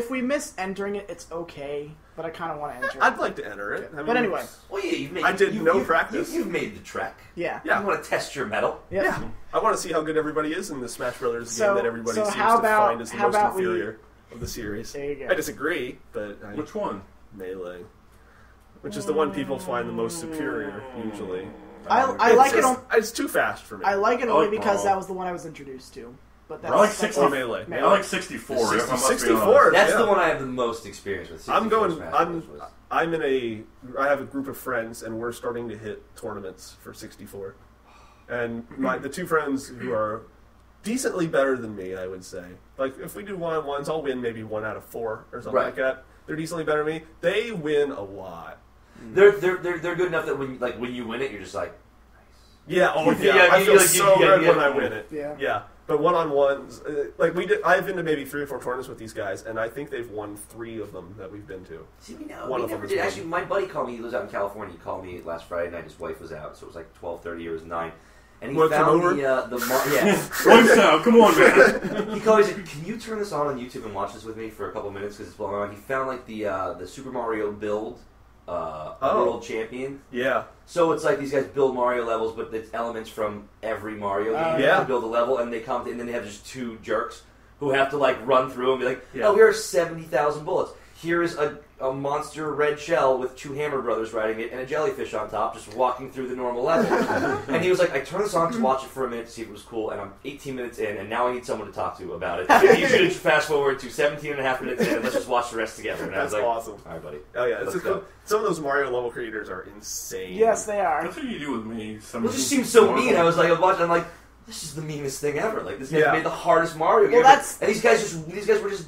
we miss entering it, it's okay. But I kind of want to enter it. I'd like to enter it. I mean, but anyway. Well, yeah, I did no practice. You've made the trek. Yeah. You want to test your mettle. Yeah. I want to see how good everybody is in the Smash Brothers game that everybody seems to find is the most inferior of the series. There you go. I disagree, but Which one? Melee, which is the one people find the most superior usually. I like it. It's too fast for me. I like it only because Brawl. that was the one I was introduced to. But that's I like that's 60 like Melee. I like 64. if I must be 64. honest. That's the one I have the most experience with. 64 I have a group of friends, and we're starting to hit tournaments for 64. And the two friends who are decently better than me, I would say. Like, if we do one-on-ones, I'll win maybe 1 out of 4 or something like that. They're decently better than me. They win a lot. They're good enough that when you win it, you're just like, nice. Yeah, I feel so good when I win it. Yeah. But one-on-ones, I've been to maybe 3 or 4 tournaments with these guys, and I think they've won 3 of them that we've been to. See, we never did. Actually, my buddy called me. He lives out in California. He called me last Friday night. His wife was out, so it was like 12:30 or it was 9. And he found Wife's out. Come on, man. He called me and said, "Can you turn this on YouTube and watch this with me for a couple of minutes because it's blowing on?" He found the Super Mario build world champion. Yeah. So it's like these guys build Mario levels, but it's elements from every Mario game to build a level, and and then they have just 2 jerks who have to run through and be like, "Oh, here are 70,000 bullets. Here is a monster red shell with 2 Hammer Brothers riding it and a jellyfish on top, just walking through the normal level." And he was like, "I turned this on to watch it for a minute to see if it was cool, and I'm 18 minutes in, and now I need someone to talk to about it. You should fast forward to 17 and a half minutes in, and let's just watch the rest together." And That's I was like, awesome. All right, buddy. Oh, yeah. Some of those Mario level creators are insane. Yes, they are. That's what you do with me. It just seems so mean. I was watching, I'm like, this is the meanest thing ever. Like, this guy made the hardest Mario game. Well, and these guys were just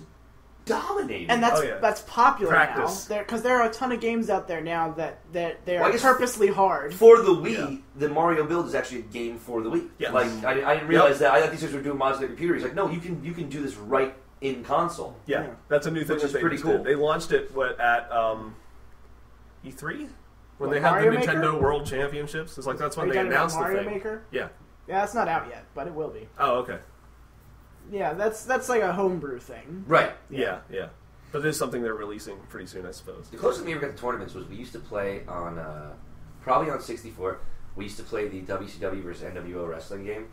dominating. And that's popular Practice. now. Because there are a ton of games out there now that they are purposely hard. For the Wii, the Mario build is actually a game for the Wii. Yes. I didn't realize that. I thought these guys were doing mods on the computer. He's like, no, you can do this right in console. Yeah, that's a new thing. Which is that they pretty just cool. did. They launched it at E3 when they had the Mario Nintendo Maker? World Championships. It's like that's when Are you they talking about announced the Mario thing. Maker? Yeah. Yeah, that's not out yet, but it will be. Oh, okay. Yeah, that's like a homebrew thing. Right. Yeah. But it is something they're releasing pretty soon, I suppose. The closest we ever got to tournaments was we used to play on, probably on 64. We used to play the WCW versus NWO wrestling game.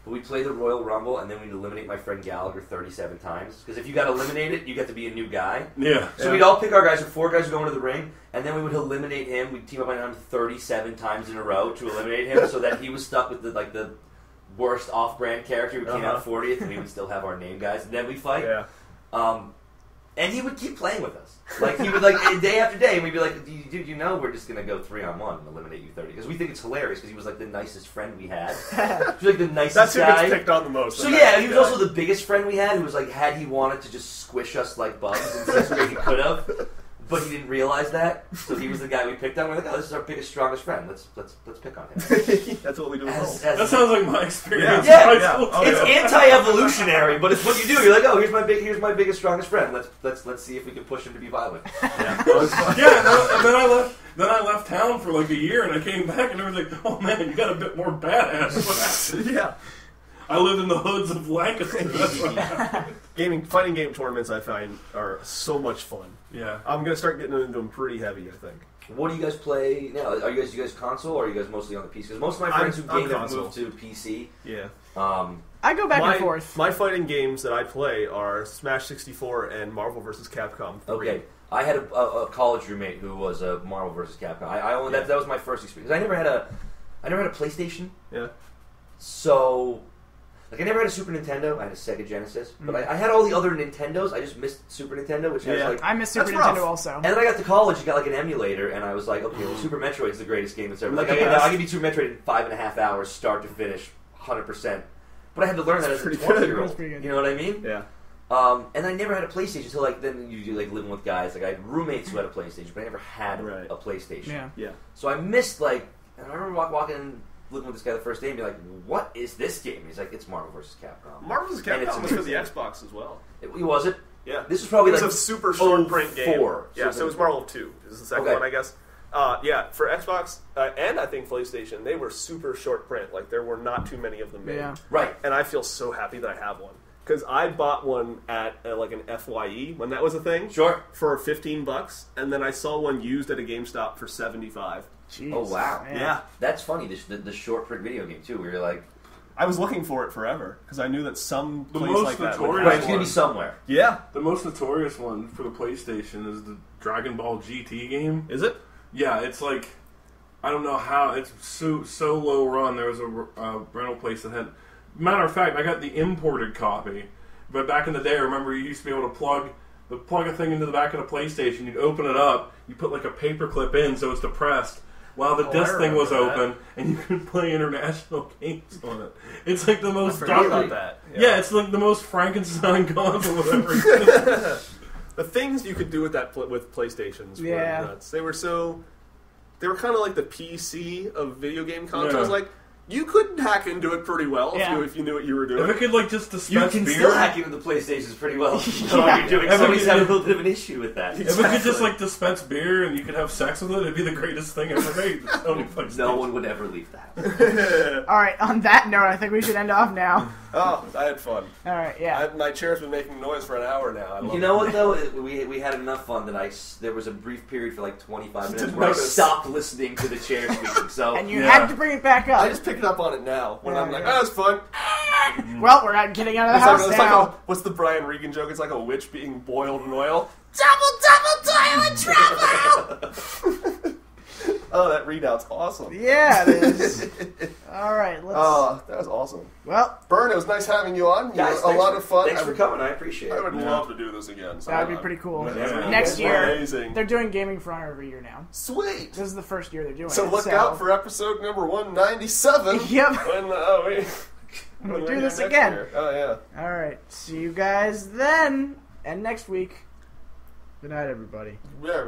But we'd play the Royal Rumble, and then we'd eliminate my friend Gallagher 37 times. Because if you got eliminated, you got to be a new guy. Yeah. So we'd all pick our guys, or 4 guys would go into the ring, and then we would eliminate him. We'd team up on him 37 times in a row to eliminate him, so that he was stuck with the worst off-brand character who came out 40th, and we would still have our name guys. And then we'd fight. Yeah. And he would keep playing with us. He would day after day, and we'd be like, "Dude, we're just gonna go 3-on-1 and eliminate you 30." Because we think it's hilarious because he was the nicest friend we had. He was the nicest That's who guy. gets picked on the most. So yeah, he was also the biggest friend we had. Who was had he wanted to just squish us like bugs in the best way he could have, but he didn't realize that. So he was the guy we picked on. We're like, oh, this is our biggest, strongest friend. Let's pick on him. That's what we do. That sounds like my experience. Yeah, in high school. Oh, it's anti-evolutionary, but it's what you do. You're like, oh, here's my biggest, strongest friend. Let's see if we can push him to be violent. Yeah, And then I left town for like a year, and I came back, and everyone's like, "Oh man, you got a bit more badass." yeah. I lived in the hoods of Lancaster. That's what happened. Fighting game tournaments, I find, are so much fun. Yeah, I'm gonna start getting into them pretty heavy, I think. What do you guys play now? Are you guys console, or are you guys mostly on the PC? Because most of my friends who game have moved to PC. Yeah. I go back and forth. My fighting games that I play are Smash 64 and Marvel vs. Capcom 3. Okay. I had a college roommate who was a Marvel vs. Capcom. I only that was my first experience. I never had a PlayStation. Yeah. So, like, I never had a Super Nintendo. I had a Sega Genesis, but I had all the other Nintendos. I just missed Super Nintendo, which has like I miss Super That's Nintendo rough. also. And then I got to college and got like an emulator, and I was like, okay, well, Super Metroid's the greatest game that's ever. Like, I can beat Super Metroid in 5.5 hours, start to finish, 100%. But I had to learn that as a 20-year-old. You know what I mean? Yeah. And I never had a PlayStation until like then you do like living with guys. Like I had roommates who had a PlayStation, but I never had a PlayStation. Yeah. So I missed like I remember walking living with this guy the first day and be like, "What is this game?" He's like, "It's Marvel vs. Capcom." Marvel vs. And it's Capcom was for the amazing. Xbox as well. Was it? Yeah. This was probably It was like a super short print game. 04. Yeah, so it was Marvel 2. This is the second one, I guess. Yeah, for Xbox and I think PlayStation, they were super short print. Like, there were not too many of them made. Yeah. Right. And I feel so happy that I have one. Because I bought one at like an FYE when that was a thing. Sure. For $15, and then I saw one used at a GameStop for $75. Jeez. Oh wow. Yeah. That's funny. The short print video game too, where you're like, I was looking for it forever because I knew that some The place most like that. notorious Would right, have it's gonna be one. somewhere. Yeah. the most notorious one for the PlayStation is the Dragon Ball GT game. Is it? Yeah, it's like I don't know how it's so low run. There was a rental place that had. Matter of fact, I got the imported copy. But back in the day, I remember you used to be able to plug a thing into the back of the PlayStation. You'd open it up, you put like a paper clip in so it's depressed, while the disc thing was open, and you could play international games on it. It's like the most. I forgot about that. Yeah, it's like the most Frankenstein console of ever existed. The things you could do with that with PlayStations were nuts. They were kind of like the PC of video game consoles. Yeah. Like, you could hack into it pretty well if you knew what you were doing. If it could like just dispense You can beer, still hack into the PlayStations pretty well. You know what you're doing. Somebody's having a little bit of an issue with that. if it could just like dispense beer and you could have sex with it, it'd be the greatest thing ever made. No one would ever leave that. All right. On that note, I think we should end off now. Oh, I had fun. All right. Yeah. My chair's been making noise for an hour now. I love You know what though? We had enough fun that there was a brief period for like 25 minutes where I notice. stopped listening to the chair squeaking. So And you had to bring it back up. I just pick it up on it now when I'm like, Yeah. oh, it's fun. Well, we're not getting out of the It's house like now. what's the Brian Regan joke? It's like a witch being boiled in oil. Double trouble. Oh, that readout's awesome. Yeah, it is. All right. Let's. Oh, that was awesome. Well, Bern, it was nice having you on. You guys, were a lot of fun. Thanks for coming. I appreciate I it. would love to do this again. that would be pretty cool. Yeah. Next year, Amazing. they're doing Gaming for Honor every year now. Sweet. This is the first year they're doing So it. look out for episode number 197. Yep. When We'll we're do here this next again. year. Oh, yeah. All right. See you guys then, and next week. Good night, everybody. Yeah.